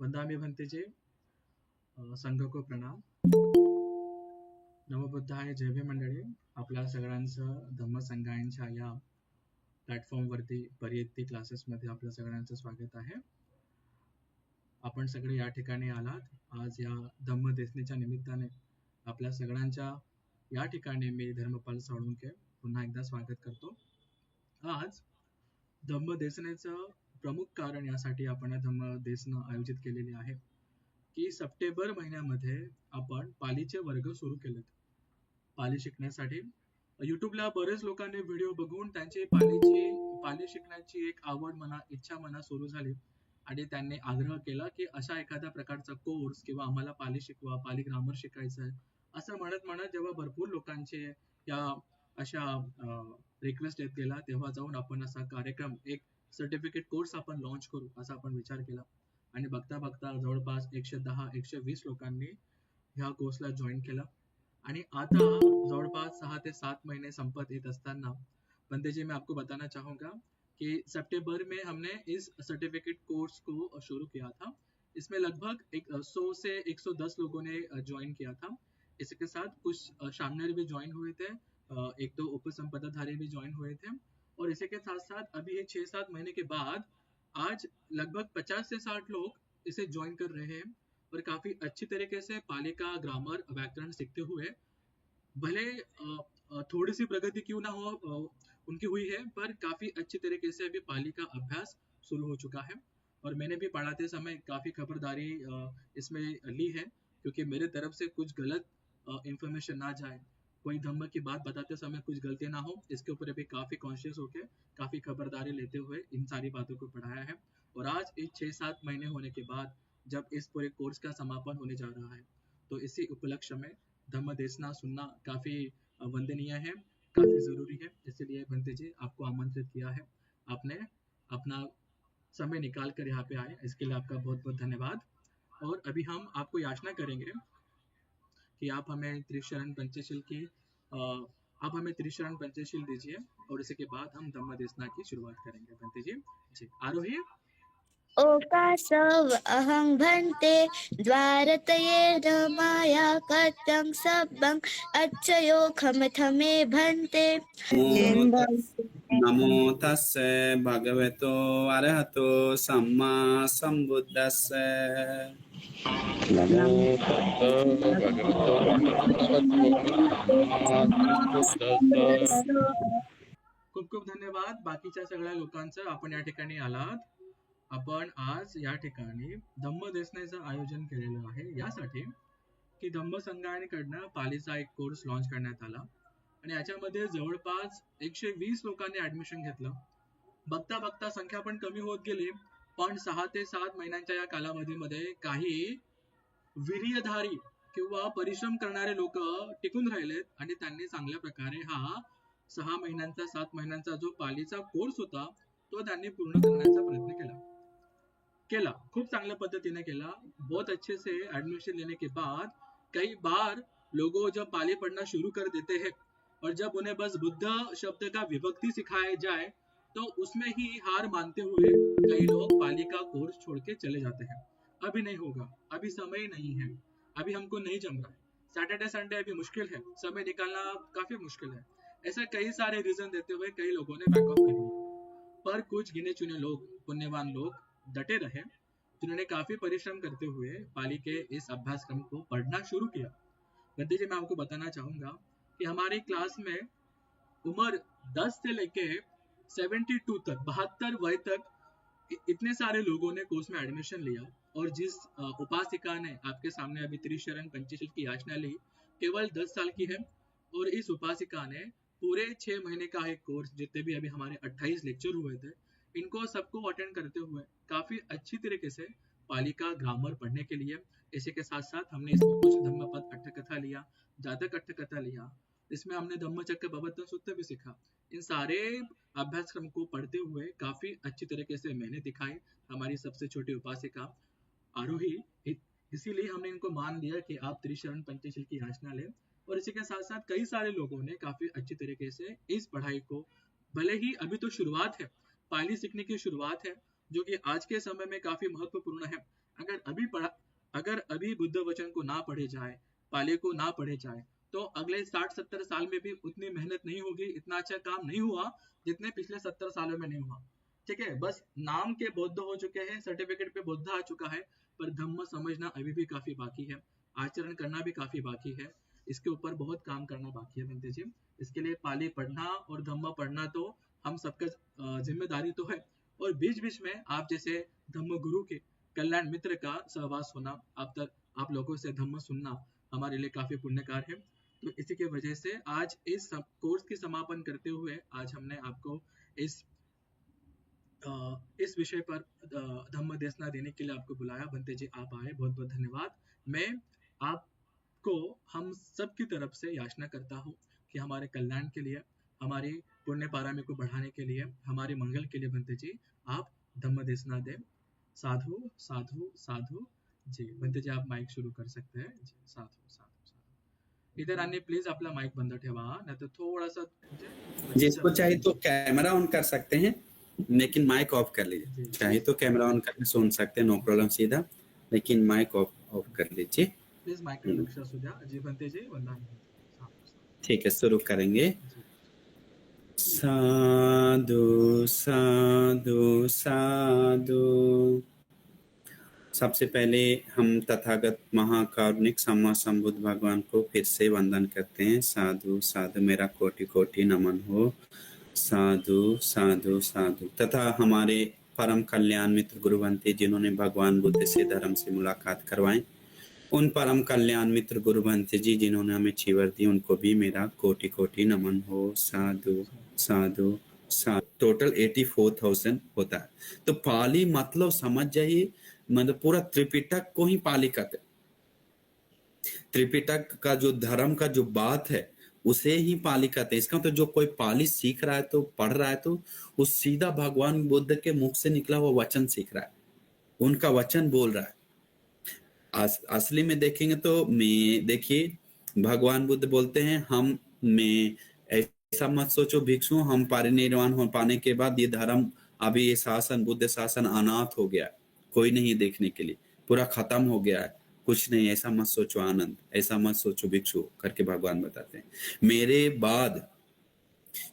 वंदामी भंतेजी, संघ को प्रणाम. नमो बुद्धाय. जय भीम मंडळी. आपल्या सगळ्यांचं धम्मसंगायनच्या या प्लॅटफॉर्मवरती परियत्ती क्लासेसमध्ये आपल्या सगळ्यांचं स्वागत आहे. आपण सगळे या ठिकाणी आलात आज या धम्मदेसनेच्या निमित्ताने. आपल्या सगळ्यांच्या या ठिकाणी मी धर्मपाल साळुंखे पुन्हा एकदा स्वागत करतो. आज धम्मदेसनेचं प्रमुख कारण यासाठी आपण या धम्मदेसनं आयोजित केलेली आहे की सप्टेंबर महिन्यामध्ये आपण पालीचे वर्ग सुरू केलेत. पाली शिकण्यासाठी युट्यूबला बरेच लोकांनी व्हिडिओ बघून त्यांची पाली शिकण्याची एक आवड म्हणा, इच्छा म्हणा सुरू झाली आणि त्यांनी आग्रह केला की अशा एखाद्या प्रकारचा कोर्स किंवा आम्हाला पाली शिकवा, पाली ग्रामर शिकायचं आहे असं म्हणत जेव्हा भरपूर लोकांचे या अशा रिक्वेस्ट येत गेला तेव्हा जाऊन आपण असा कार्यक्रम, एक सर्टिफिकेट कोर्स आपण लॉन्च करू असा आपण विचार केला. आणि बघता बघता जवळपास 110-120 लोकांनी ह्या कोर्सला जॉईन केला. आणि आता जवळपास 6 ते 7 महीने संपत येत असताना बंदे जी, मैं आपको बताना चाहूंगा कि सितंबर में हमने इस सर्टिफिकेट कोर्स को शुरू किया था. इसमें लगभग 100 से 110 लोगों ने ज्वाइन किया था. इसके साथ कुछ शामनर भी ज्वाइन हुए थे, एक दो उपसंपदाधारी भी ज्वाइन हुए थे. और इसी के साथ साथ अभी 6-7 महीने के बाद आज लगभग 50 से 60 लोग इसे ज्वाइन कर रहे हैं और काफी अच्छी तरीके से पाली का ग्रामर, व्याकरण सीखते हुए, भले थोड़ी सी प्रगति क्यों ना हो उनकी हुई है, पर काफी अच्छी तरीके से अभी पाली का अभ्यास शुरू हो चुका है. और मैंने भी पढ़ाते समय काफी खबरदारी इसमें ली है क्योंकि मेरे तरफ से कुछ गलत इंफॉर्मेशन ना जाए, कोई धम्म की बात बताते समय कुछ गलती ना हो, इसके ऊपर अभी काफी कॉन्शियस होके काफी खबरदारी लेते हुए इन सारी बातों को पढ़ाया है. और आज इस 6-7 महीने होने के बाद जब इस पूरे कोर्स का समापन होने जा रहा है तो इसी उपलक्ष्य में धम्म देसना सुनना काफी वंदनीय है, काफी जरूरी है. इसलिए बंते जी, आपको आमंत्रित किया है, आपने अपना समय निकाल कर यहाँ पे आए, इसके लिए आपका बहुत बहुत धन्यवाद. और अभी हम आपको याचना करेंगे कि आप हमें त्रिशरण पंचशील की आप हमें त्रिशरण पंचशील दीजिए और इसी के बाद हम धम्म देसना की शुरुआत करेंगे. बंते जी, जी आरोही. ओकासव अहं भन्ते द्वारतये न माया कथं सब्बं अच्छयोखमथ मे भन्ते. नमो तस्से भगवतो अरहतो सम्मा सम्बुद्धस्से. नमो तस्स भगवतो खूप खूप धन्यवाद बाकीच्या सगळ्या लोकांचं. आपण या ठिकाणी आलात. आपण आज या ठिकाणी धम्मदेसनेचं आयोजन केलेलं आहे यासाठी की धम्म संघाकडनं पालीचा एक कोर्स लॉन्च करण्यात आला आणि याच्यामध्ये जवळपास 120 लोकांनी ऍडमिशन घेतलं. बघता बघता संख्या पण कमी होत गेली, पण 6 ते 7 महिन्यांच्या या कालावधीमध्ये काही वीर्यधारी किंवा परिश्रम करणारे लोक टिकून राहिलेत आणि त्यांनी चांगल्या प्रकारे हा 6 महिन्यांचा 7 महिन्यांचा जो पालीचा कोर्स होता तो त्यांनी पूर्ण करण्याचा प्रयत्न केला. खूप चांगल्या पद्धतीने केला. बहुत अच्छे से एडमिशन लेने के बाद कई बार लोगों जब पाली पढ़ना शुरू कर देते हैं और जब उन्हें बस बुद्ध शब्द का विभक्ति सिखाया जाए तो उसमें ही हार मानते हुए कई लोग पाली का कोर्स छोड़ के चले जाते हैं. अभी नहीं होगा, अभी समय नहीं है, अभी हमको नहीं जम रहा है, सैटरडे संडे अभी मुश्किल है, समय निकालना काफी मुश्किल है, ऐसा कई सारे रीजन देते हुए कई लोगों ने बैकअप कर लिया. पर कुछ गिने चुने लोग, पुण्यवान लोग डटे रहे, जिन्होंने काफी परिश्रम करते हुए पाली के इस अभ्यासक्रम को पढ़ना शुरू किया. गद्दी जी, मैं आपको बताना चाहूंगा कि हमारी क्लास में उम्र 10 से लेके 72 तक, 72 वय तक इतने सारे लोगों ने कोर्स में एडमिशन लिया. और जिस उपासिका ने आपके सामने अभी त्रिशरण पंचशील की याचना ली, केवल 10 साल की है और इस उपासिका ने पूरे 6 महीने का एक कोर्स, जितने भी अभी हमारे 28 लेक्चर हुए थे, इनको सबको अटेंड करते हुए काफी अच्छी तरीके से पाली का ग्रामर पढ़ने के लिए, इसी के साथ साथ हमने इसमें कुछ धम्मपद अट्ठकथा लिया, जातक अट्ठकथा लिया, इसमें हमने धम्मचक्र प्रवर्तन सूत्र भी सीखा. इन सारे अभ्यासक्रम को पढ़ते हुए काफी अच्छी तरीके से मेहनत दिखाई हमारी सबसे छोटी उपासिका आरोही. इसीलिए हमने इनको मान लिया कि आप त्रिशरण पंचशील की याचना लें. और इसी के साथ साथ कई सारे लोगों ने काफी अच्छी तरीके से इस पढ़ाई को, भले ही अभी तो शुरुआत है, पाली सीखने की शुरुआत है जो कि आज के समय में काफी महत्वपूर्ण है, अगर अभी बुद्ध वचन को ना पढ़े जाए, पाली को ना पढ़े जाए, तो अगले 60-70 साल में भी उतनी मेहनत नहीं होगी, इतना अच्छा काम नहीं हुआ जितने पिछले 70 सालों में नहीं हुआ। ठीक है, बस नाम के बौद्ध हो चुके हैं, सर्टिफिकेट पे बुद्ध आ चुका है, पर धम्म समझना अभी भी काफी बाकी है, आचरण करना भी काफी बाकी है, इसके ऊपर बहुत काम करना बाकी है बंते जी। इसके लिए पाली पढ़ना और धम्म पढ़ना तो हम सबका जिम्मेदारी तो है, और बीच बीच में आप जैसे धम्म गुरु के कल्याण मित्र का सहवास होना, आप लोगों से धम्म सुनना हमारे लिए काफी पुण्यकार है। तो इसी के वजह से आज इस कोर्स की समापन करते हुए आज हमने आपको इस विषय पर धम्म देशना देने के लिए आपको बुलाया। बंते जी आप आए, बहुत बहुत धन्यवाद। मैं आपको हम सब की तरफ से याचना करता हूँ कि हमारे कल्याण के लिए, हमारी पुण्य पारामी को बढ़ाने के लिए, हमारे मंगल के लिए बंते जी आप धम्म देशना दें। साधु साधु साधु जी। बंते जी आप माइक शुरू कर सकते हैं जी। साधु साधु साधु। इधर आने प्लीज आपला माइक बंद ठेवा, नहीं तो थोड़ा सा जिसको चाहिए तो कैमरा ऑन कर सकते हैं, लेकिन माइक ऑफ कर लीजिए। चाहिए तो कैमरा ऑन करके सुन सकते हैं, नो प्रॉब्लम सीधा, लेकिन माइक ऑफ कर लीजिए प्लीज। माइक का लक्ष्य सुधा जी। बनते जी वंदन। ठीक है, शुरू करेंगे। साधु साधु साधु। सबसे पहले हम तथागत महाकारुणिक सम्मा संबुद्ध भगवान को फिर से वंदन करते हैं। साधु साधु, मेरा कोटि कोटि नमन हो। साधु साधु साधु। तथा हमारे परम कल्याण मित्र गुरु बंते जिन्होंने भगवान बुद्ध से धर्म से मुलाकात करवाएं, उन परम कल्याण मित्र गुरु बंते जी जिन्होंने हमें चीवर दी, उनको भी मेरा कोटि कोटि नमन हो। साधु साधु साधु। टोटल 84,000 होता है। तो पाली मतलब समझ जाइए, मतलब पूरा त्रिपिटक को ही पाली कहते। त्रिपिटक का जो धर्म का जो बात है उसे ही पाली कहते हैं। इसका तो जो कोई पाली सीख रहा है, तो पढ़ रहा है, तो वो सीधा भगवान बुद्ध के मुख से निकला हुआ वचन सीख रहा है, उनका वचन बोल रहा है। असली में देखेंगे तो देखिए भगवान बुद्ध बोलते हैं हम में ऐसा मत सोचो भिक्षु, हम परिनिर्वाण हो पाने के बाद ये धर्म, अभी ये शासन, बुद्ध शासन अनाथ हो गया, कोई नहीं देखने के लिए, पूरा खत्म हो गया है, कुछ नहीं, ऐसा मत सोचो आनंद, ऐसा मत सोचो भिक्षु करके भगवान बताते हैं। मेरे बाद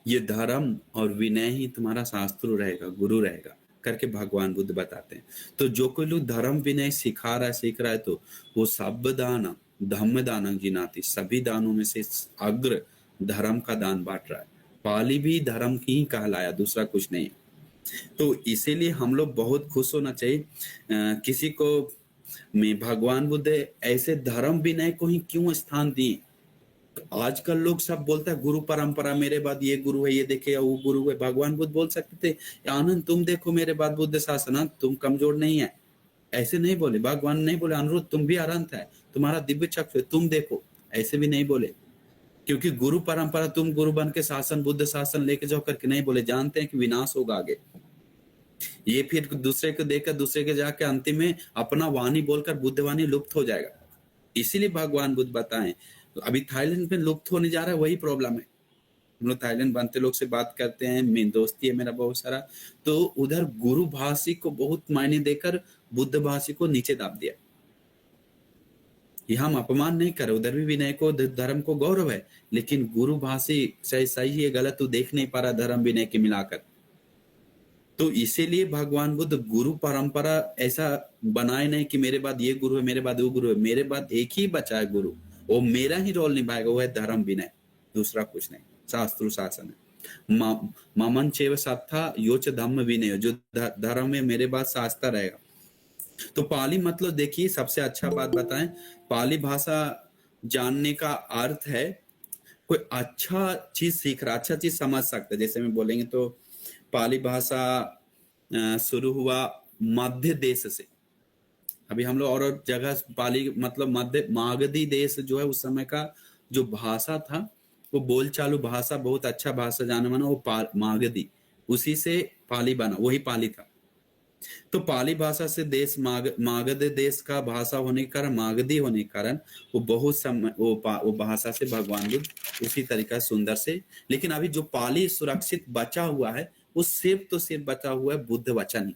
ये धर्म और विनय ही तुम्हारा शास्त्र रहेगा, गुरु रहेगा करके भगवान बुद्ध बताते हैं। तो जो कोई लोग धर्म विनय सिखा रहा है, सीख रहा है, तो वो सब दान धम्म दान जिनाती, सभी दानों में से अग्र धर्म का दान बांट रहा है। पाली भी धर्म की ही कहलाया, दूसरा कुछ नहीं। तो इसीलिए हम लोग बहुत खुश होना चाहिए। किसी को में भगवान बुद्ध ऐसे धर्म विनय को ही क्यों स्थान दिए। आजकल लोग सब बोलते हैं गुरु परंपरा, मेरे बाद ये गुरु है, ये देखे वो गुरु है। भगवान बुद्ध बोल सकते थे आनंद तुम देखो मेरे बाद बुद्ध शासन, तुम कमजोर नहीं है, ऐसे नहीं बोले। भगवान नहीं बोले अनिरुद्ध तुम भी अनंत है, तुम्हारा दिव्य चक्षु है, तुम देखो, ऐसे भी नहीं बोले। क्योंकि गुरु परंपरा तुम गुरु बन के शासन, बुद्ध शासन लेके जाओ करके नहीं बोले, जानते हैं कि विनाश होगा आगे। ये फिर दूसरे को देखकर दूसरे के जाके अंतिम में अपना वाणी बोलकर बुद्ध वाणी लुप्त हो जाएगा। इसीलिए भगवान बुद्ध बताएं। तो अभी थाईलैंड में लुप्त होने जा रहा है, वही प्रॉब्लम है। हम लोग थाईलैंड बनते लोग से बात करते हैं, मेरी दोस्ती है मेरा बहुत सारा, तो उधर गुरु भाषी को बहुत मायने देकर बुद्ध भाषी को नीचे दाब दिया। ये हम अपमान नहीं कर रहे, उधर भी विनय को धर्म को गौरव है, लेकिन गुरु भाषी सही है गलत तो देख नहीं पा रहा धर्म विनय के मिलाकर। तो इसीलिए भगवान बुद्ध गुरु परंपरा ऐसा बनाए नहीं कि मेरे बाद ये गुरु है, मेरे बाद वो गुरु है। मेरे बाद एक ही बचा है गुरु, वो मेरा ही रोल निभाएगा, वो है धर्म विनय, दूसरा कुछ नहीं, शास्त्र शासन है। ममन चैव सत्ता योच धम्म विनय, जो धर्म में मेरे बाद शास्त्र रहेगा। तो पाली मतलब देखिए, सबसे अच्छा बात बताएं, पाली भाषा जानने का अर्थ है कोई अच्छा चीज सीख रहा, अच्छा चीज समझ सकता है। जैसे में बोलेंगे तो पाली भाषा शुरू हुआ मध्य देश से। अभी हम लोग और जगह पाली मतलब मध्य मागधी देश जो है उस समय का जो भाषा था, वो बोलचालू भाषा, बहुत अच्छा भाषा जाने माना, वो मागधी, उसी से पाली बना, वही पाली था। तो पाली भाषा से देश मागध देश का भाषा होने के कारण, मागधी होने के कारण वो बहुत समय वो भाषा से भगवान बुद्ध उसी तरीका सुंदर से। लेकिन अभी जो पाली सुरक्षित बचा हुआ है, वो सिर्फ तो सिर्फ बचा हुआ है बुद्ध वचन ही।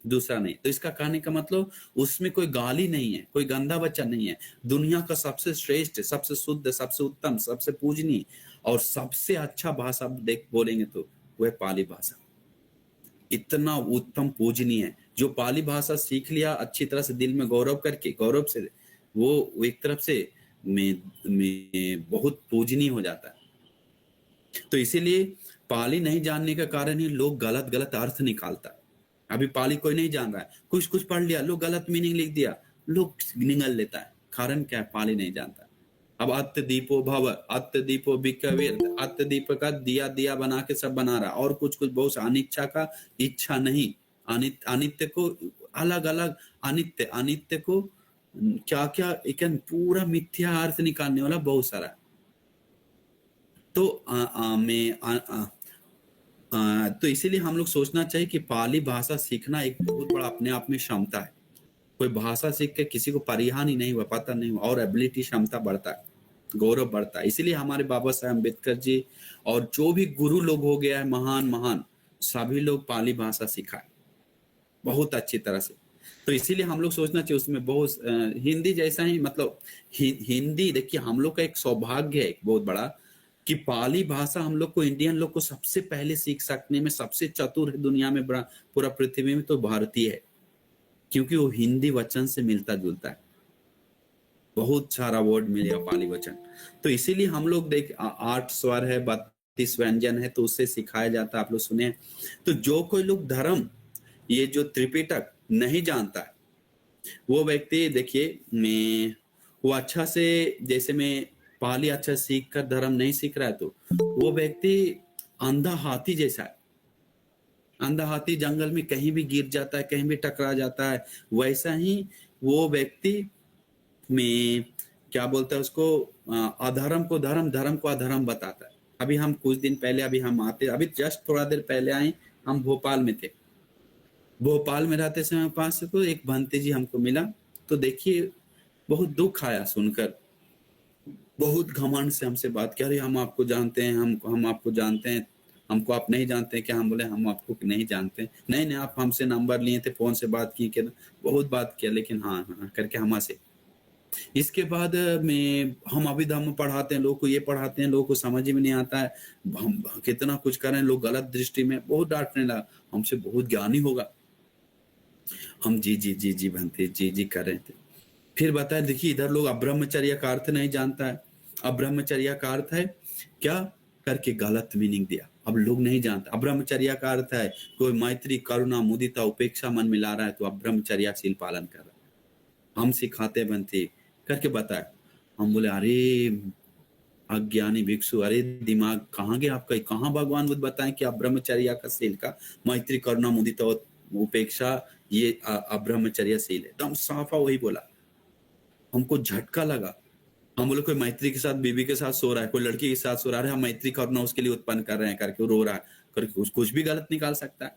दूसरा नहीं। तो इसका कहने का मतलब उसमें कोई गाली नहीं है, कोई गंदा वचन नहीं है। दुनिया का सबसे श्रेष्ठ, सबसे शुद्ध, सबसे उत्तम, सबसे पूजनीय और सबसे अच्छा भाषा देख बोलेंगे तो वह पाली भाषा। इतना उत्तम पूजनीय है। जो पाली भाषा सीख लिया अच्छी तरह से, दिल में गौरव करके, गौरव से, वो एक तरफ से में बहुत पूजनीय हो जाता है। तो इसीलिए पाली नहीं जानने का कारण ही लोग गलत गलत अर्थ निकालता है। अभी पाली कोई नहीं जान रहा है, कुछ कुछ पढ़ लिया, लोग गलत मीनिंग लिख दिया, लोग निगल लेता है। कारण क्या है? पाली नहीं जानता। अब अत्त दीपो भव, अत्त दीपो बिकवीर, अत्त दीप का दिया दिया बना के सब बना रहा, और कुछ कुछ बहुत अनिच्छा का, इच्छा नहीं, अनित्य को अलग अलग, अनित्य अनित्य को क्या क्या, एक पूरा मिथ्या अर्थ निकालने वाला बहुत सारा। तो तो इसीलिए हम लोग सोचना चाहिए कि पाली भाषा सीखना एक बहुत बड़ा अपने आप में क्षमता है। कोई भाषा सीख के किसी को परिहानि नहीं हुआ, पता नहीं हुआ, और एबिलिटी, क्षमता बढ़ता है, गौरव बढ़ता है। इसीलिए हमारे बाबा साहेब अम्बेडकर जी और जो भी गुरु लोग हो गया है, महान महान, सभी लोग पाली भाषा सिखाए बहुत अच्छी तरह से। तो इसीलिए हम लोग सोचना चाहिए उसमें बहुत हिंदी जैसा ही, मतलब हिंदी, देखिए हम लोग का एक सौभाग्य है एक बहुत बड़ा कि पाली भाषा हम लोग को, इंडियन लोग को सबसे पहले सीख सकने में सबसे चतुर है दुनिया में, पूरा पृथ्वी में तो भारतीय है, क्योंकि वो हिंदी वचन से मिलता जुलता है। बहुत सारा वर्ड मिलेगा पाली वचन। तो इसीलिए हम लोग देख 8 स्वर है, 32 व्यंजन है, तो उससे सिखाया जाता है, आप लोग सुने। तो जो कोई लोग धर्म, ये जो त्रिपिटक नहीं जानता है, वो व्यक्ति देखिए मैं वो अच्छा से, जैसे मैं पाली अच्छा सीख कर धर्म नहीं सीख रहा है, तो वो व्यक्ति अंधा हाथी जैसा है। अंधा हाथी जंगल में कहीं भी गिर जाता है, कहीं भी टकरा जाता है, वैसा ही वो व्यक्ति में क्या बोलता है उसको, अधर्म को धर्म, धर्म को अधर्म बताता है। अभी हम कुछ दिन पहले, अभी जस्ट थोड़ा देर पहले आए, हम भोपाल में थे। भोपाल में रहते समय पास को एक भंते जी हमको मिला, तो देखिए बहुत दुख आया सुनकर, बहुत घमंड से हमसे बात किया, अरे हम आपको जानते हैं, हम आपको जानते हैं, हमको आप नहीं जानते हैं क्या? हम बोले हम आपको नहीं जानते। नहीं नहीं, आप हमसे नंबर लिए थे, फोन से बात की, बहुत बात किया, लेकिन हाँ हाँ करके हमसे। इसके बाद में हम अभी धर्म पढ़ाते हैं, लोग को ये पढ़ाते हैं, लोगों को समझ में नहीं आता है, हम कितना कुछ करें, लोग गलत दृष्टि में बहुत डांटने लगा, हमसे बहुत ज्ञानी होगा। हम जी जी जी जी बनते जी जी कर रहे थे। फिर बताया देखिए इधर लोग अब्रह्मचर्य का अर्थ नहीं जानता है। अब्रह्मचर्य का अर्थ है क्या करके गलत मीनिंग दिया, अब लोग नहीं जानते। अब्रह्मचर्य का अर्थ है कोई मैत्री, करुणा, मुदिता, उपेक्षा मन में ला रहा है तो अब्रह्मचर्याशील पालन कर रहा है। हम सिखाते बनते करके बताया। हम बोले अरे अज्ञानी भिक्षु, अरे दिमाग कहाँ गया आपका? कहाँ भगवान बुद्ध बताएं कि अब्रह्मचर्य का शील का मैत्री, करुणा, मुदिता, उपेक्षा ये अब्रह्मचर्यशील है? एकदम साफा वही बोला। हमको झटका लगा। हम बोले कोई मैत्री के साथ बीवी के साथ सो रहा है, कोई लड़की के साथ सो रहा है, हम मैत्री करना उसके लिए उत्पन्न कर रहे हैं करके रो रहा है करके कुछ भी गलत निकाल सकता है।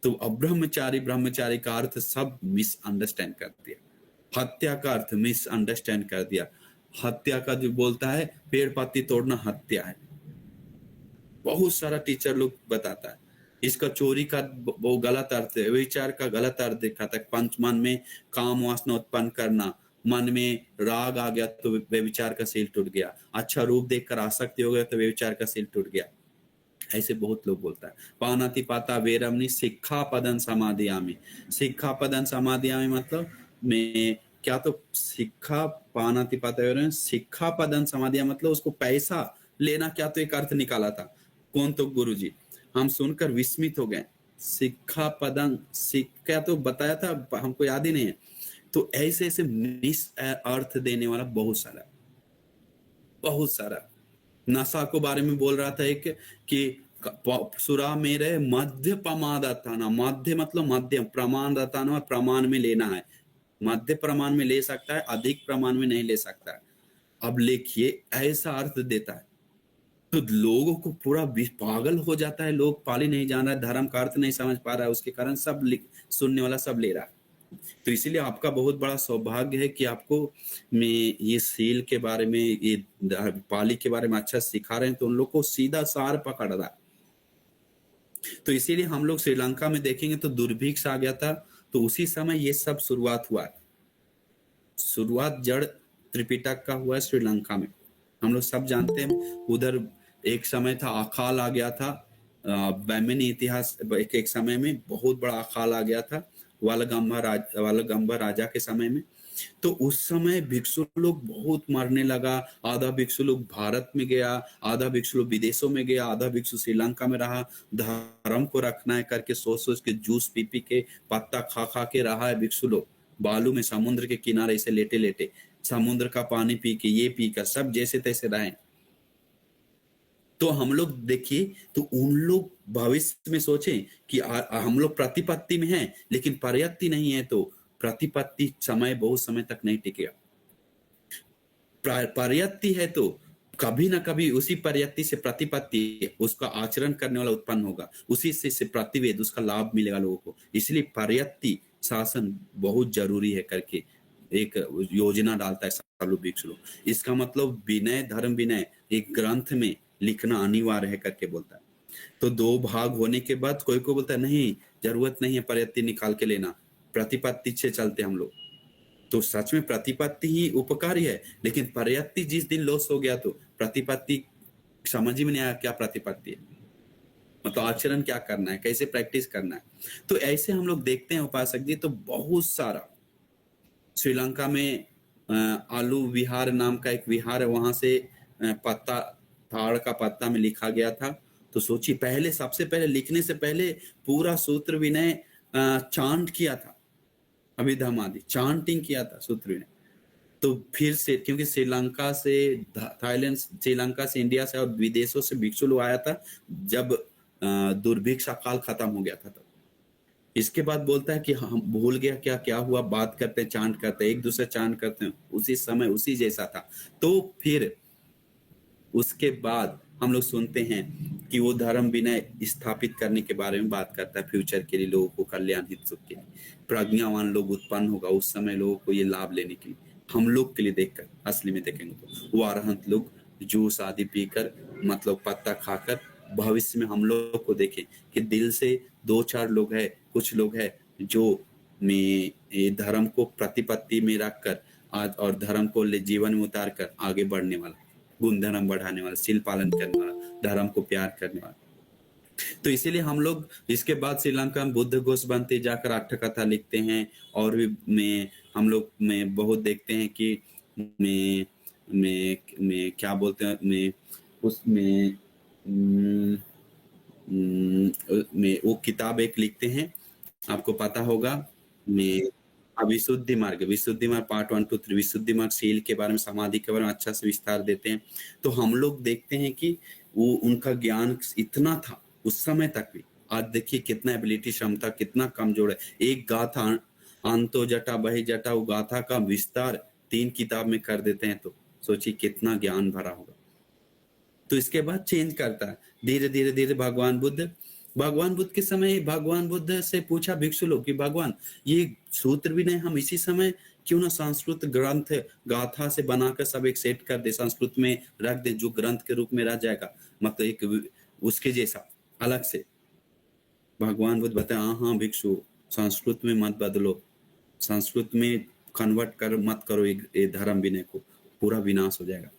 तो अब्रह्मचारी, ब्रह्मचारी का अर्थ सब मिसअंडरस्टैंड कर दिया। हत्या का अर्थ मिसअंडरस्टैंड कर दिया। हत्या का जो बोलता है पेड़ पत्ती तोड़ना हत्या है, बहुत सारा टीचर लोग बताता है। इसका चोरी का वो गलत अर्थ है, विचार का गलत अर्थ दिखाता है। पंच मन में काम वासना उत्पन्न करना, मन में राग आ गया तो व्यभिचार का सील टूट गया, अच्छा रूप देखकर आसक्ति हो गया तो व्यभिचार का सील टूट गया। ऐसे बहुत लोग बोलता है। पानाति पाता वेरमनी सिक्खा पदन समाधियामी। सिक्खा पदन समाधियामी मतलब में क्या, तो सिक्खा पानाति पाता वेरमनी सिक्खा पदन समाधिया मतलब उसको पैसा लेना, क्या तो एक अर्थ निकाला था। कौन? तो गुरुजी। हम सुनकर विस्मित हो गए। सिक्खा पदन क्या तो बताया था, हमको याद ही नहीं है। तो ऐसे ऐसे मिस अर्थ देने वाला बहुत सारा। नशा को बारे में बोल रहा था एक कि सुरा मेरे मध्य प्रमादाताना, मध्य मतलब मध्यम, प्रमादाताना प्रमाण में लेना है, मध्य प्रमाण में ले सकता है, अधिक प्रमाण में नहीं ले सकता है। अब लिखिए ऐसा अर्थ देता है तो लोगों को पूरा पागल हो जाता है। लोग पाली नहीं जान रहा है, धर्म का अर्थ नहीं समझ पा रहा है, उसके कारण सब सुनने वाला सब ले रहा है। तो इसीलिए आपका बहुत बड़ा सौभाग्य है कि आपको मैं ये सील के बारे में, ये पाली के बारे में अच्छा सिखा रहे हैं, तो उन लोग को सीधा सार पकड़ रहा है। तो इसीलिए हम लोग श्रीलंका में देखेंगे तो दुर्भिक्ष आ गया था, तो उसी समय ये सब शुरुआत हुआ। शुरुआत जड़ त्रिपिटक का हुआ है श्रीलंका में। हम लोग सब जानते हैं उधर एक समय था, अकाल आ गया था। बैमिनी इतिहास एक समय में बहुत बड़ा अकाल आ गया था वालगंबा राजा के समय में। तो उस समय भिक्षु लोग बहुत मरने लगा। आधा भिक्षु लोग भारत में गया, आधा भिक्षु लोग विदेशों में गया, आधा भिक्षु श्रीलंका में रहा। धर्म को रखना है करके सोच सोच के जूस पी पी के पत्ता खा खा के रहा है भिक्षु लोग। बालू में समुद्र के किनारे से लेटे लेटे समुद्र का पानी पी के ये पी कर सब जैसे तैसे रहे। तो हम लोग देखिए, तो उन लोग भविष्य में सोचें कि हम लोग प्रतिपत्ति में हैं लेकिन पर्याप्ति नहीं है, तो प्रतिपत्ति समय बहुत समय तक नहीं टिकेगा। पर्याप्ति है तो कभी ना कभी उसी पर्याप्ति से प्रतिपत्ति उसका आचरण करने वाला उत्पन्न होगा, उसी से प्रतिवेद उसका लाभ मिलेगा लोगों को। इसलिए पर्याप्ति शासन बहुत जरूरी है करके एक योजना डालता है सालू भिक्षु लोग। इसका मतलब विनय धर्म विनय एक ग्रंथ में लिखना अनिवार्य है करके बोलता है। तो 2 भाग होने के बाद कोई को बोलता है नहीं, जरूरत नहीं है पर्याप्ति निकाल के लेना, प्रतिपत्ति से चलते हम लोग। तो सच में प्रतिपत्ति ही उपकारी है, लेकिन पर्याप्ति जिस दिन लॉस हो गया तो प्रतिपत्ति समझ ही में नहीं आया क्या प्रतिपत्ति है, मतलब आचरण क्या करना है, कैसे प्रैक्टिस करना है। तो ऐसे हम लोग देखते हैं उपासक जी। तो बहुत सारा श्रीलंका में आलू विहार नाम का एक विहार है, वहां से पत्ता ताड़ का पत्ता में लिखा गया था। तो सोचिए, पहले सबसे पहले लिखने से पहले पूरा सूत्र विनय चांट किया था, अभिधम आदि चांटिंग किया था सूत्र विनय। तो फिर से क्योंकि श्रीलंका से थाईलैंड, श्रीलंका से इंडिया से और विदेशों से भिक्षु लोग आया था जब दुर्भिक्ष काल खत्म हो गया था। तब इसके बाद बोलता है कि हम भूल गया क्या क्या हुआ, बात करते चांट करते एक दूसरे चांट करते हैं, उसी समय उसी जैसा था। तो फिर उसके बाद हम लोग सुनते हैं कि वो धर्म विनय स्थापित करने के बारे में बात करता है, फ्यूचर के लिए लोगों को कल्याण हित सुख के लिए प्रज्ञावान लोग उत्पन्न होगा उस समय लोगों को ये लाभ लेने के लिए। हम लोग के लिए देखकर असली में देखेंगे तो वो अरहंत लोग जूस आदि पीकर मतलब पत्ता खाकर भविष्य में हम लोग को देखें कि दिल से 2-4 लोग है, कुछ लोग है जो में धर्म को प्रतिपत्ति में रखकर आज और धर्म को जीवन में उतार कर आगे बढ़ने वाला, गुण धर्म बढ़ाने वाला, शील पालन करने वाला, धर्म को प्यार करने वाला। तो इसीलिए हम लोग इसके बाद श्रीलंका में बुद्ध घोष बनते जाकर अट्ठ कथा लिखते हैं। और भी हम लोग में बहुत देखते हैं कि में क्या बोलते हैं उसमें में वो किताब एक लिखते हैं, आपको पता होगा, में विशुद्धि मार्ग पार्ट 1 to 3 विशुद्धि मार्ग शील के बारे में, समाधि के बारे में अच्छा से विस्तार देते हैं। तो हम लोग देखते हैं कि वो उनका ज्ञान इतना था उस समय तक भी। आज देखिए कितना एबिलिटी क्षमता कितना कमजोर है। एक गाथा अंतो जटा बहि जटा, वो गाथा का विस्तार 3 किताब में कर देते हैं, तो सोचिए कितना ज्ञान भरा होगा। तो इसके बाद चेंज करता है धीरे धीरे धीरे। भगवान बुद्ध के समय भगवान बुद्ध से पूछा भिक्षु लोग कि भगवान ये सूत्र भी नहीं, हम इसी समय क्यों ना संस्कृत ग्रंथ गाथा से बनाकर सब एक सेट कर दे, संस्कृत में रख दे, जो ग्रंथ के रूप में रह जाएगा, मतलब एक उसके जैसा अलग से। भगवान बुद्ध बताए हाँ भिक्षु, संस्कृत में मत बदलो, संस्कृत में कन्वर्ट कर मत करो ये धर्म विनय को, पूरा विनाश हो जाएगा,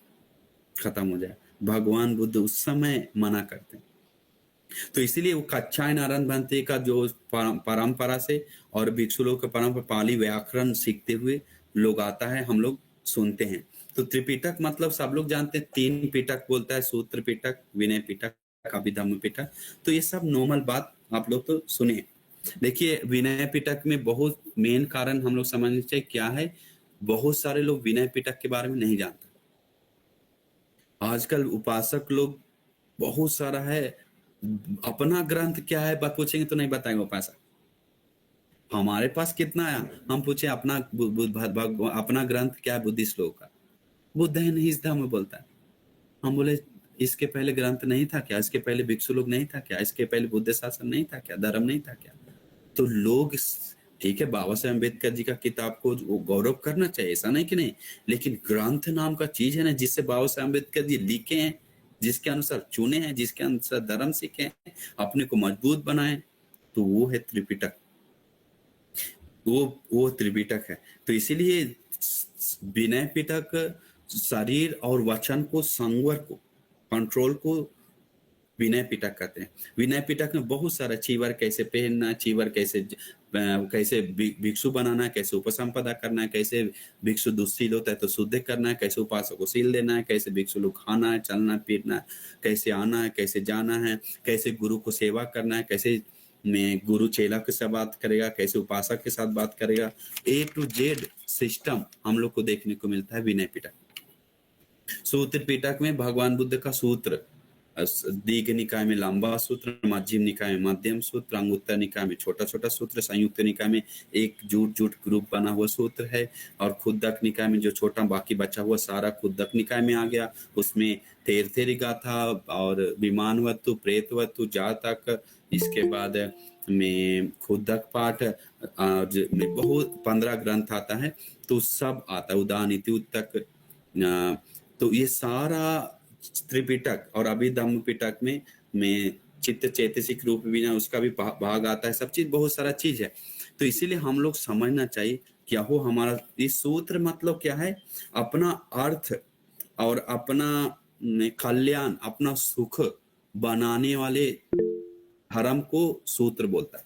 खत्म हो जाएगा। भगवान बुद्ध उस समय मना करते हैं। तो इसीलिए वो कच्छायन आरंभ भंते का जो परंपरा से और भिक्षु लोग का परंपरा पाली व्याकरण सीखते हुए लोग आता है, हम लोग सुनते हैं। तो त्रिपिटक मतलब सब लोग जानते हैं, 3 पिटक बोलता है, सूत्र पिटक, विनय पिटक, अभिधम्म पिटक। तो ये सब नॉर्मल बात आप लोग तो सुने। देखिए विनय पिटक में बहुत मेन कारण हम लोग समझने चाहिए क्या है, बहुत सारे लोग विनय पिटक के बारे में नहीं जानते। आजकल उपासक लोग बहुत सारा है, अपना ग्रंथ क्या है पूछेंगे तो नहीं बताएंगे उपासक। हमारे पास कितना है, हम पूछे अपना ग्रंथ क्या है बुद्धिस्ट लोगों का, बुद्ध है नहीं इस धर्म बोलता है। हम बोले इसके पहले ग्रंथ नहीं था क्या, इसके पहले भिक्षु लोग नहीं था क्या, इसके पहले बुद्ध शासन नहीं था क्या, धर्म नहीं था क्या। तो लोग ठीक है बाबा साहेब अम्बेडकर जी का किताब को गौरव करना चाहिए, ऐसा नहीं कि नहीं, लेकिन ग्रंथ नाम का चीज है ना जिससे बाबा साहेब अम्बेडकर जी लिखे हैं, जिसके अनुसार चुने हैं, जिसके अनुसार धर्म सीखे हैं, अपने को मजबूत बनाए, तो वो है त्रिपिटक। वो त्रिपिटक है। तो इसीलिए विनय पिटक शरीर और वचन को, संवर को, कंट्रोल को विनय पिटक कहते हैं। विनय पिटक में बहुत सारा चीवर कैसे पहनना, चीवर कैसे भिक्षु बनाना है, कैसे उपसंपदा करना है, कैसे भिक्षु दुस्सील होता है तो शुद्ध करना है, कैसे उपासक को सील देना है, कैसे भिक्षु लोग खाना है, चलना फिरना है, कैसे आना है, कैसे जाना है, कैसे गुरु को सेवा करना है, कैसे में गुरु चेला के साथ बात करेगा, कैसे उपासक के साथ बात करेगा। A to Z सिस्टम हम लोग को देखने को मिलता है विनय पिटक। सूत्र पिटक में भगवान बुद्ध का सूत्र, दीघ निकाय में लंबा सूत्र, मध्यम निकाय में मध्यम सूत्र, अंगुत्तर निकाय में छोटा छोटा सूत्र, संयुक्त निकाय में एक जुट ग्रुप बना हुआ सूत्र है, और खुद्दक निकाय में जो छोटा बाकी बचा हुआ सारा खुद्दक निकाय में आ गया। उसमें थेरथेरी गाथा और विमानवतु, प्रेतवतु, जातक, इसके बाद में खुद्दक पाठ में बहुत 15 ग्रंथ आता है, तो सब आता है, उदानीति उत्तक। तो ये सारा त्रिपिटक और अभिधम्म पिटक में चित्त चैतसिक रूप भी ना, उसका भी भाग आता है, सब चीज, बहुत सारा चीज है। तो इसीलिए हम लोग समझना चाहिए क्या हो हमारा इस सूत्र मतलब क्या है, अपना अर्थ और अपना कल्याण, अपना सुख बनाने वाले धर्म को सूत्र बोलता है।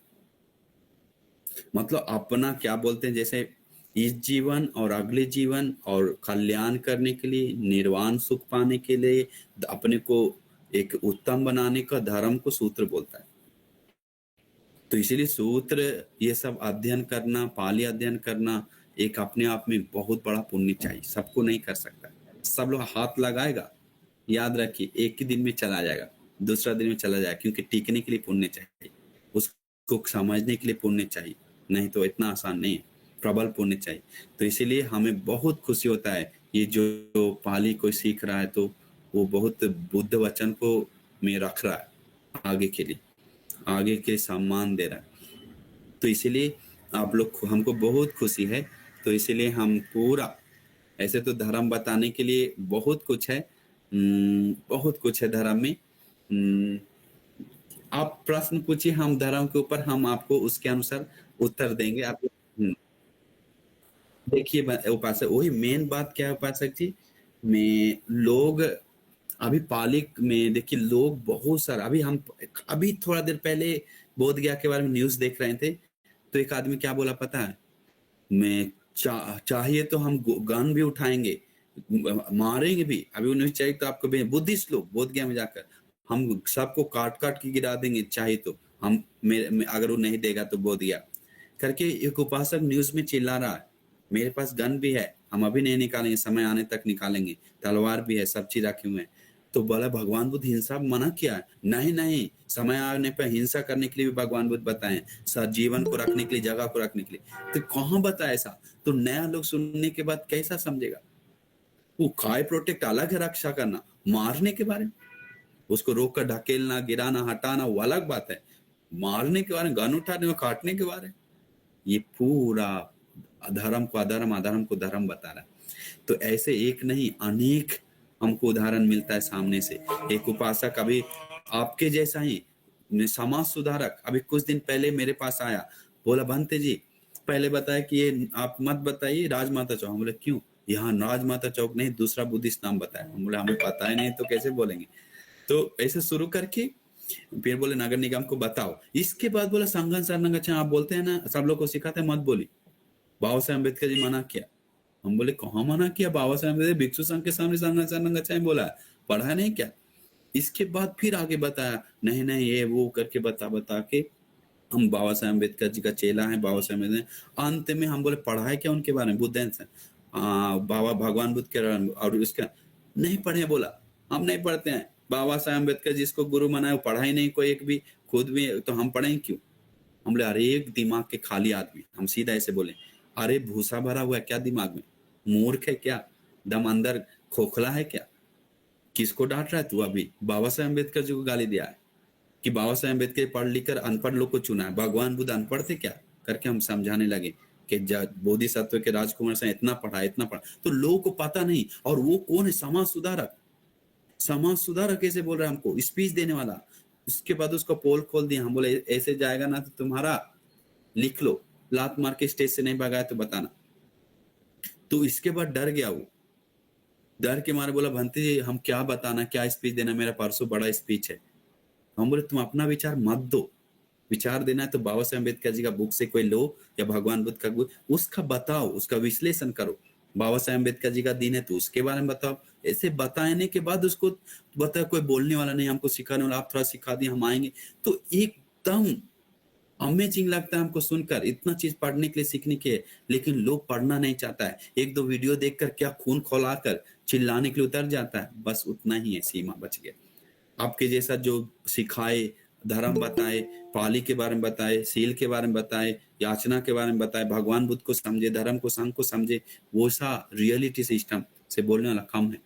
मतलब अपना क्या बोलते हैं, जैसे इस जीवन और अगले जीवन और कल्याण करने के लिए, निर्वाण सुख पाने के लिए, अपने को एक उत्तम बनाने का धर्म को सूत्र बोलता है। तो इसीलिए सूत्र ये सब अध्ययन करना, पाली अध्ययन करना, एक अपने आप में बहुत बड़ा पुण्य चाहिए। सबको नहीं कर सकता, सब लोग हाथ लगाएगा, याद रखिए एक ही दिन में चला जाएगा, दूसरा दिन में चला जाएगा, क्योंकि टीकने के लिए पुण्य चाहिए, उसको समझने के लिए पुण्य चाहिए, नहीं तो इतना आसान नहीं है, प्रबल पुण्य चाहिए। तो इसीलिए हमें बहुत खुशी होता है ये जो पाली कोई सीख रहा है, तो वो बहुत बुद्ध वचन को में रख रहा है, आगे के लिए सम्मान दे रहा है। तो इसीलिए आप लोग, हमको बहुत खुशी है। तो इसीलिए हम पूरा, ऐसे तो धर्म बताने के लिए बहुत कुछ है, बहुत कुछ है धर्म में। आप प्रश्न पूछिए हम धर्म के ऊपर, हम आपको उसके अनुसार उत्तर देंगे। आप देखिए उपासक, वही मेन बात क्या है उपासक जी, में लोग अभी पाली में देखिए लोग बहुत सारा, अभी थोड़ा देर पहले बोध गया के बारे में न्यूज देख रहे थे, तो एक आदमी क्या बोला पता है, मैं चाहिए तो हम गन भी उठाएंगे, मारेंगे भी, अभी उन्हें चाहिए तो आपको बुद्धिस्ट लोग बोध गया में जाकर हम सबको काट के गिरा देंगे, चाहिए तो हम अगर वो नहीं देगा तो बोध गया करके एक उपासक न्यूज में चिल्ला रहा है। मेरे पास गन भी है, हम अभी नहीं निकालेंगे, समय आने तक निकालेंगे, तलवार भी है, सब चीज रखे हुए हैं। तो बोला भगवान बुद्ध हिंसा मना किया है? नहीं, समय आने पर हिंसा करने के लिए भी भगवान बुद्ध बताए, जीवन को रखने के लिए, जगह को रखने के लिए। तो कहाँ बताया ऐसा? तो नया लोग सुनने के बाद कैसा समझेगा? वो काय प्रोटेक्ट अलग है, रक्षा करना, मारने के बारे में, उसको रोक कर ढकेलना, गिराना, हटाना वो अलग बात है, मारने के बारे में, गन उठाने में, काटने के बारे में, ये पूरा अधर्म को अधर्म, अधर्म को धर्म बता रहा है। तो ऐसे एक नहीं अनेक हमको उदाहरण मिलता है सामने से। एक उपासक अभी आपके जैसा ही समाज सुधारक अभी कुछ दिन पहले मेरे पास आया, बोला भंते जी पहले बताया कि ये आप मत बताइए राजमाता चौक। हम बोले क्यों? यहाँ राजमाता चौक नहीं, दूसरा बुद्धिस्ट नाम बताया। हम बोले हमें पता ही नहीं तो कैसे बोलेंगे। तो ऐसे शुरू करके फिर बोले नगर निगम को बताओ। इसके बाद बोला संगन सरनंग, अच्छा आप बोलते हैं ना, सब लोग को सिखाते हैं मत बोली। बाबा साहेब अम्बेडकर जी मना किया। हम बोले कहाँ मना किया? बाबा साहेब अम्बेडकर भिक्षु संघ के सामने संगन सरनंग अच्छा बोला, पढ़ा नहीं क्या? इसके बाद फिर आगे बताया, नहीं ये वो करके बता के हम बाबा साहेब अम्बेडकर जी का चेला है, बाबा साहेब अम्बेडकर। अंत में हम बोले पढ़ा है क्या उनके बारे में, बुद्ध से बाबा भगवान बुद्ध के, और उसका नहीं पढ़े। बोला हम नहीं पढ़ते हैं, बाबा साहेब अम्बेडकर जिसको गुरु मनाए वो पढ़ा ही नहीं कोई एक भी, खुद भी, तो हम पढ़ें क्यों? हम बोले अरे एक दिमाग के खाली आदमी, हम सीधा ऐसे बोले अरे भूसा भरा हुआ है क्या दिमाग में, मूर्ख है क्या, दम अंदर खोखला है क्या, किसको डांट रहा है तू? अभी बाबा साहेब अम्बेडकर जी को गाली दिया है कि बाबा साहेब अम्बेडकर पढ़ लिख कर अनपढ़ लोग को चुना है, भगवान बुद्ध अनपढ़ थे क्या करके हम समझाने लगे कि बोधिसत्व के राजकुमार से इतना पढ़ा तो लोगों को पता नहीं। और वो कौन है? समाज सुधारक। समाज सुधारक कैसे बोल रहा है हमको, स्पीच देने वाला। उसके बाद उसका पोल खोल दिया, हम बोले ऐसे जाएगा ना तो तुम्हारा लिख लो, लात मार के स्टेज से नहीं भगाया तो बताना। तो इसके बाद डर गया वो, डर के मारे बोला भंती जी हम क्या बताना, क्या स्पीच देना, मेरा परसों बड़ा स्पीच है। हम बोले तुम अपना विचार मत दो, विचार देना है तो बाबा साहेब अम्बेडकर जी का बुक से कोई लो या भगवान बुद्ध का बुक, उसका बताओ, उसका विश्लेषण करो। बाबा साहेब अम्बेडकर जी का दिन है तो उसके बारे में बताओ। ऐसे बताने के बाद उसको बताओ, कोई बोलने वाला नहीं, हमको सिखाने वाला, आप थोड़ा सिखा दिए हम आएंगे। तो एकदम अमेजिंग लगता है हमको सुनकर, इतना चीज पढ़ने के लिए सीखने के, लेकिन लोग पढ़ना नहीं चाहता है। एक दो वीडियो देखकर क्या खून खौलाकर चिल्लाने के लिए उतर जाता है, बस उतना ही है, सीमा बच गया। आपके जैसा जो सिखाए, धर्म बताए, पाली के बारे में बताए, सील के बारे में बताए, याचना के बारे में बताए, भगवान बुद्ध को समझे, धर्म को, संघ को समझे, वो सा रियलिटी सिस्टम से बोलने वाला कम है,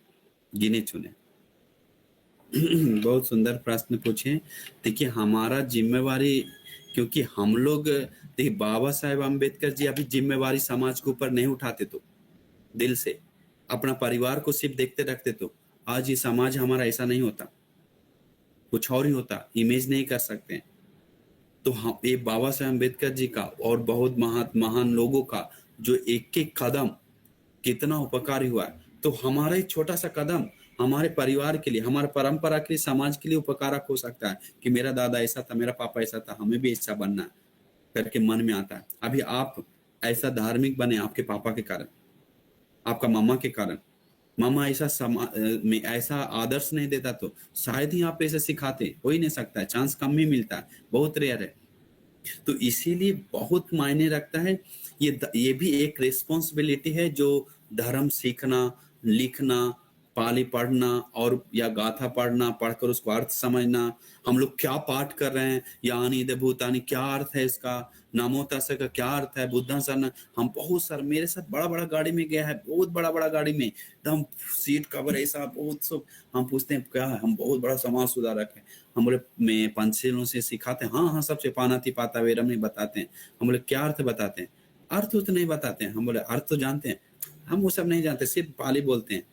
गिने चुने। बहुत सुंदर प्रश्न पूछे। देखिए हमारा जिम्मेवारी, क्योंकि हम लोग देखिए बाबा साहेब अम्बेडकर जी अभी जिम्मेवारी समाज के ऊपर नहीं उठाते तो दिल से, अपना परिवार को सिर्फ देखते रखते तो आज ये समाज हमारा ऐसा नहीं होता, कुछ और ही होता, इमेज नहीं कर सकते हैं। तो हम ये बाबा साहेब अम्बेडकर जी का और बहुत महान लोगों का जो एक एक कदम कितना उपकारी हुआ है, तो हमारा एक छोटा सा कदम हमारे परिवार के लिए, हमारे परंपरा के लिए, समाज के लिए उपकारक हो सकता है कि मेरा दादा ऐसा था, मेरा पापा ऐसा था, हमें भी ऐसा बनना है करके मन में आता है। अभी आप ऐसा धार्मिक बने आपके पापा के कारण, आपका मामा के कारण। मामा ऐसा में ऐसा आदर्श नहीं देता तो शायद ही आप ऐसे सिखाते, हो ही नहीं सकता है, चांस कम ही मिलता है, बहुत रेयर है। तो इसीलिए बहुत मायने रखता है, ये भी एक रिस्पॉन्सिबिलिटी है, जो धर्म सीखना, लिखना, पाली पढ़ना और या गाथा पढ़ना, पढ़कर उसको अर्थ समझना, हम लोग क्या पाठ कर रहे हैं, यानी दे भूतानी क्या अर्थ है इसका, नमो तस्य का क्या अर्थ है, बुद्धा सरना। हम बहुत सारे, मेरे साथ बड़ा बड़ा गाड़ी में गया है, बहुत बड़ा बड़ा गाड़ी में, एकदम सीट कवर ऐसा बहुत सब, हम पूछते हैं क्या है, हम बहुत बड़ा समाज सुधारक है। हम बोले मैं पंचशीलों से सिखाते हैं, हाँ हाँ सबसे पानाति पाता वेरम नहीं बताते हैं। हम बोले क्या अर्थ बताते हैं, अर्थ तो नहीं बताते हैं। हम बोले अर्थ तो जानते हैं, हम वो सब नहीं जानते, सिर्फ पाली बोलते हैं।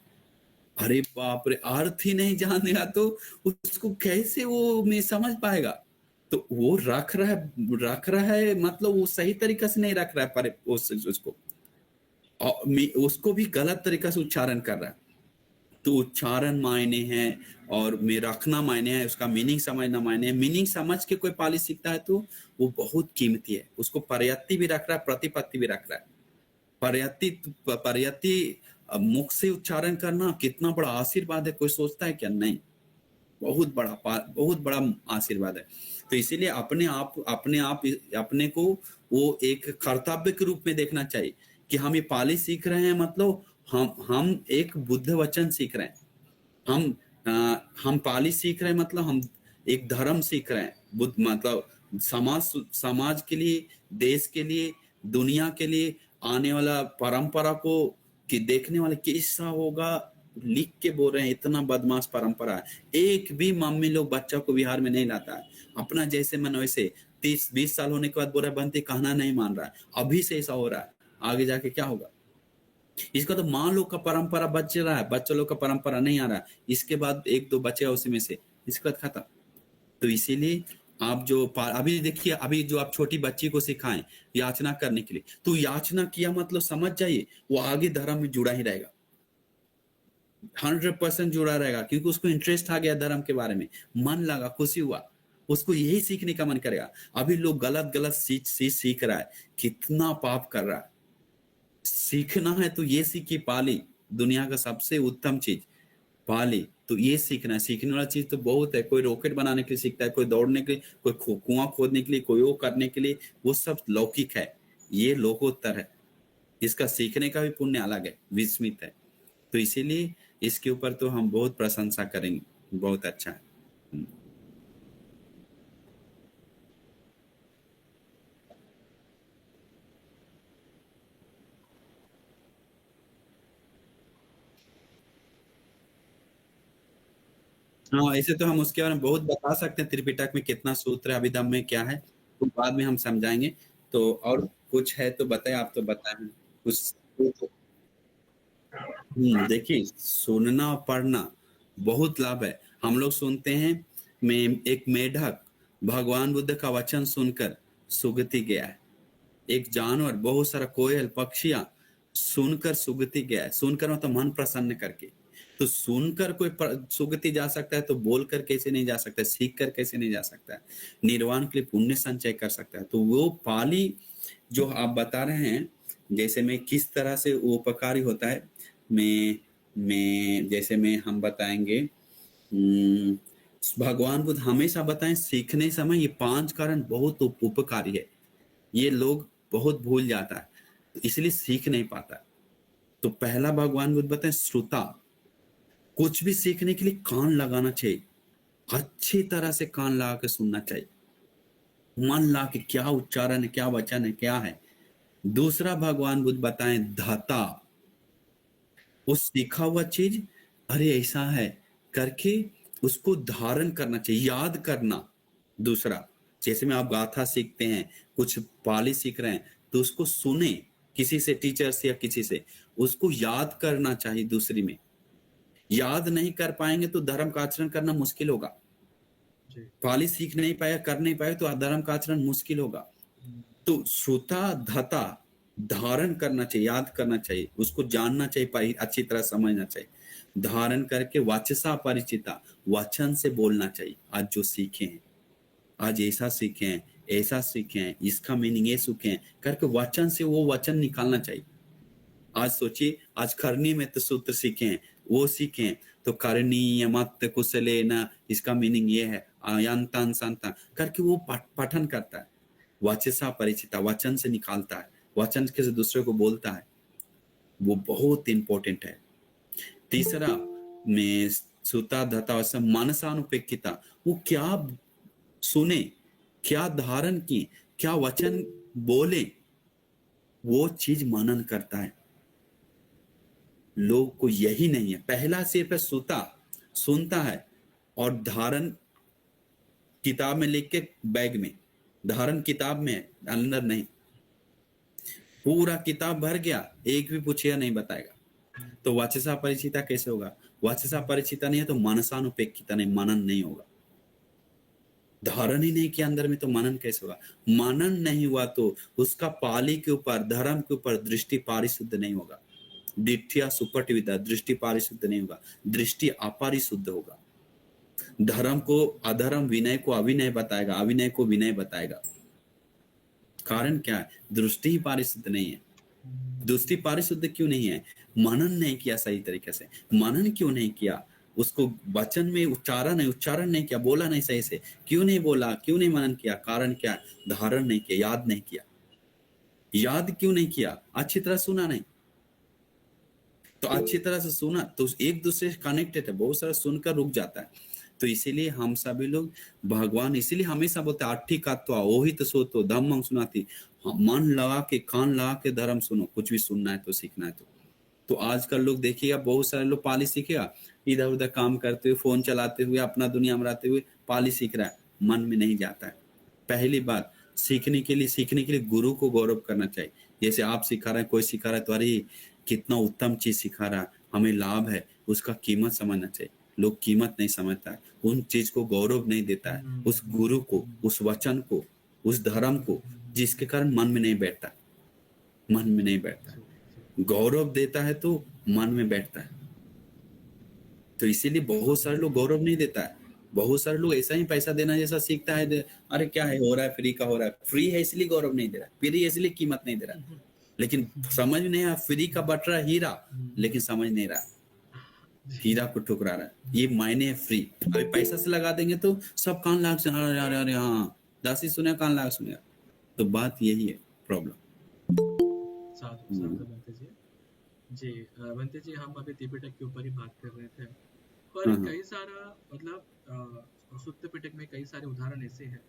अरे बाप रे, अर्थ ही नहीं जानेगा तो उसको कैसे वो मैं समझ पाएगा। तो वो रख रहा है मतलब वो सही तरीका से नहीं रख रहा है, पर उसको उसको भी गलत तरीका से उच्चारण कर रहा है। तो उच्चारण मायने है और में रखना मायने है, उसका मीनिंग समझना मायने है। मीनिंग समझ के कोई पाली सीखता है तो वो बहुत कीमती है। उसको पर्याप्ति भी रख रहा है, प्रतिपत्ति भी रख रहा है। पर्याप्ति मुख से उच्चारण करना कितना बड़ा आशीर्वाद है, कोई सोचता है क्या? नहीं, बहुत बड़ा आशीर्वाद है। तो इसीलिए अपने को वो एक कर्तव्य के रूप में देखना चाहिए कि हम ये पाली सीख रहे हैं, मतलब हम एक बुद्ध वचन सीख रहे हैं, हम पाली सीख रहे हैं, मतलब हम एक धर्म सीख रहे हैं। बुद्ध मतलब समाज के लिए, देश के लिए, दुनिया के लिए, आने वाला परंपरा को कि देखने वाले कैसा होगा, लिख के बोल रहे हैं। इतना बदमाश परंपरा है, एक भी मम्मी लोग बच्चा को बिहार में नहीं लाता है, अपना जैसे मन वैसे। 30-20 साल होने के बाद बोल रहा है बनते, कहना नहीं मान रहा है, अभी से ऐसा हो रहा है, आगे जाके क्या होगा। इसका तो माँ लोग का परंपरा बच रहा है, बच्चों लोग का परंपरा नहीं आ रहा है। इसके बाद 1-2 बचेगा उसी में से, इसके बाद खत्म। तो इसीलिए आप जो अभी देखिए, अभी जो आप छोटी बच्ची को सिखाएं याचना करने के लिए, तो याचना किया मतलब समझ जाइए वो आगे धर्म में जुड़ा ही रहेगा, 100% जुड़ा रहेगा, क्योंकि उसको इंटरेस्ट आ गया धर्म के बारे में, मन लगा, खुशी हुआ, उसको यही सीखने का मन करेगा। अभी लोग गलत सीख रहा है, कितना पाप कर रहा है। सीखना है तो ये सीखिए, पाली दुनिया का सबसे उत्तम चीज पाली, तो ये सीखना है। सीखने वाला चीज तो बहुत है, कोई रॉकेट बनाने के लिए सीखता है, कोई दौड़ने के लिए, कोई कुआं खोदने के लिए, कोई वो करने के लिए, वो सब लौकिक है, ये लोकोत्तर है। इसका सीखने का भी पुण्य अलग है, विस्मित है। तो इसीलिए इसके ऊपर तो हम बहुत प्रशंसा करेंगे, बहुत अच्छा है। हाँ, ऐसे तो हम उसके बारे में बहुत बता सकते हैं, त्रिपिटक में कितना सूत्र है, अभिधम में क्या है, तो बाद में हम समझाएंगे। तो और कुछ है तो बताए, आप तो बताएं कुछ। देखिए सुनना पढ़ना बहुत लाभ है। हम लोग सुनते हैं में एक मेढक भगवान बुद्ध का वचन सुनकर सुगति गया है। एक जानवर, बहुत सारा कोयल पक्षियां सुनकर सुगति गया है। सुनकर मतलब मन प्रसन्न करके। तो सुनकर कोई सुगति जा सकता है तो बोलकर कैसे नहीं जा सकता है, सीख कर कैसे नहीं जा सकता है, निर्वाण के लिए पुण्य संचय कर सकता है। तो वो पाली जो आप बता रहे हैं, जैसे में किस तरह से वो उपकारी होता है, जैसे में हम बताएंगे, भगवान बुद्ध हमेशा बताएं सीखने समय ये 5 कारण बहुत उपकारी है। ये लोग बहुत भूल जाता है, तो इसलिए सीख नहीं पाता। तो पहला भगवान बुद्ध बताएं श्रुता, कुछ भी सीखने के लिए कान लगाना चाहिए, अच्छी तरह से कान लगा के सुनना चाहिए, मन ला के क्या उच्चारण है, क्या वचन है, क्या है। दूसरा भगवान बुद्ध बताएं धाता, वो सीखा हुआ चीज अरे ऐसा है करके उसको धारण करना चाहिए, याद करना। दूसरा, जैसे में आप गाथा सीखते हैं, कुछ पाली सीख रहे हैं, तो उसको सुने किसी से, टीचर से या किसी से, उसको याद करना चाहिए। दूसरी में याद नहीं कर पाएंगे तो धर्म का आचरण करना मुश्किल होगा। पाली सीख नहीं पाया, कर नहीं पाए तो धर्म का आचरण मुश्किल होगा। तो श्रुता धता, धारण करना चाहिए, याद करना चाहिए, उसको जानना चाहिए, अच्छी तरह समझना चाहिए। धारण करके वाचसा परिचिता, वचन से बोलना चाहिए। आज जो सीखे हैं, आज ऐसा सीखे हैं, ऐसा सीखे हैं, इसका मीनिंग ये सीखे हैं करके वचन से वो वचन निकालना चाहिए। आज सोचिए, आज करनी में तो सूत्र सीखे हैं, वो सीखे हैं, तो करनीय मत कुशले न, इसका मीनिंग ये है, आयंतान संतान करके वो पठन करता है। वाचसा परिचिता, वचन से निकालता है, वचन के से दूसरे को बोलता है, वो बहुत इंपॉर्टेंट है। तीसरा में सुता धता मनसानुपेक्षिता, वो क्या सुने, क्या धारण की, क्या वचन बोले, वो चीज मनन करता है। लोग को यही नहीं है। पहला सिर्फ सुता, सुनता है और धारण किताब में लिख के बैग में, धारण किताब में अंदर नहीं। पूरा किताब भर गया, एक भी पूछेगा नहीं बताएगा। तो वाचसा परिचिता कैसे होगा? वाचसा परिचिता नहीं है तो मनसानुपेक्षिता नहीं, मनन नहीं होगा। धारण ही नहीं किया अंदर में तो मनन कैसे होगा? मनन नहीं हुआ तो उसका पाली के ऊपर, धर्म के ऊपर दृष्टि पारिशुद्ध नहीं होगा। दिठ्या सुपट विदा, दृष्टि पारिशुद्ध नहीं होगा, दृष्टि अपरिशुद्ध होगा। धर्म को अधर्म, विनय को अविनय बताएगा, अविनय को विनय बताएगा। कारण क्या है? दृष्टि ही पारिशुद्ध नहीं है। दृष्टि पारिशुद्ध क्यों नहीं है? मनन नहीं किया सही तरीके से। मनन क्यों नहीं किया? उसको वचन में उच्चारण नहीं किया, बोला नहीं सही से। क्यों नहीं बोला, क्यों नहीं मनन किया? कारण क्या? धारण नहीं किया, याद नहीं किया। याद क्यों नहीं किया? अच्छी तरह सुना नहीं। तो अच्छी तरह से सुना तो एक दूसरे से कनेक्टेड है, बहुत सारा सुनकर रुक जाता है। तो इसीलिए हम सभी लोग, भगवान इसीलिए हमेशा बोलते हैं आठी कात्वा ओही तो सो तो धम्म सुनाती, मन लगा के, कान लगा के धर्म सुनो। कुछ भी सुनना है तो, सीखना है तो आजकल लोग देखिएगा, बहुत सारे लोग पाली सीखेगा, इधर उधर काम करते हुए, फोन चलाते हुए, अपना दुनिया में रहते हुए पाली सीख रहा है, मन में नहीं जाता है। पहली बात, सीखने के लिए गुरु को गौरव करना चाहिए। जैसे आप सिखा रहे हैं, कोई सिखा रहा है तो अरे कितना उत्तम चीज सिखा रहा है, हमें लाभ है, उसका कीमत समझना चाहिए। लोग कीमत नहीं समझता है, उन चीज को गौरव नहीं देता है, उस गुरु को, उस वचन को, उस धर्म को, जिसके कारण मन में नहीं बैठता, मन में नहीं बैठता है। गौरव देता है तो मन में बैठता है। तो इसीलिए बहुत सारे लोग गौरव नहीं देता है। बहुत सारे लोग ऐसा ही पैसा देना जैसा सीखता है, अरे क्या है, हो रहा है, फ्री का हो रहा है, फ्री है इसलिए गौरव नहीं दे रहा, फ्री है इसलिए कीमत नहीं दे रहा। लेकिन समझ नहीं आया, फ्री का बट रहा हीरा, लेकिन समझ नहीं रहा, हीरा को ठुकरा रहा है। ये मायने है फ्री। अभी पैसा से लगा देंगे तो सब कान लाख से, अरे हाँ, 10 ही सुने, कान लाख सुने। तो बात यही है, प्रॉब्लम। साधु बंते जी। जी बंते जी, हम अभी त्रिपिटक के ऊपर ही बात कर रहे थे, पर कई सारा मतलब सुत्त पिटक में कई सारे उदाहरण ऐसे हैं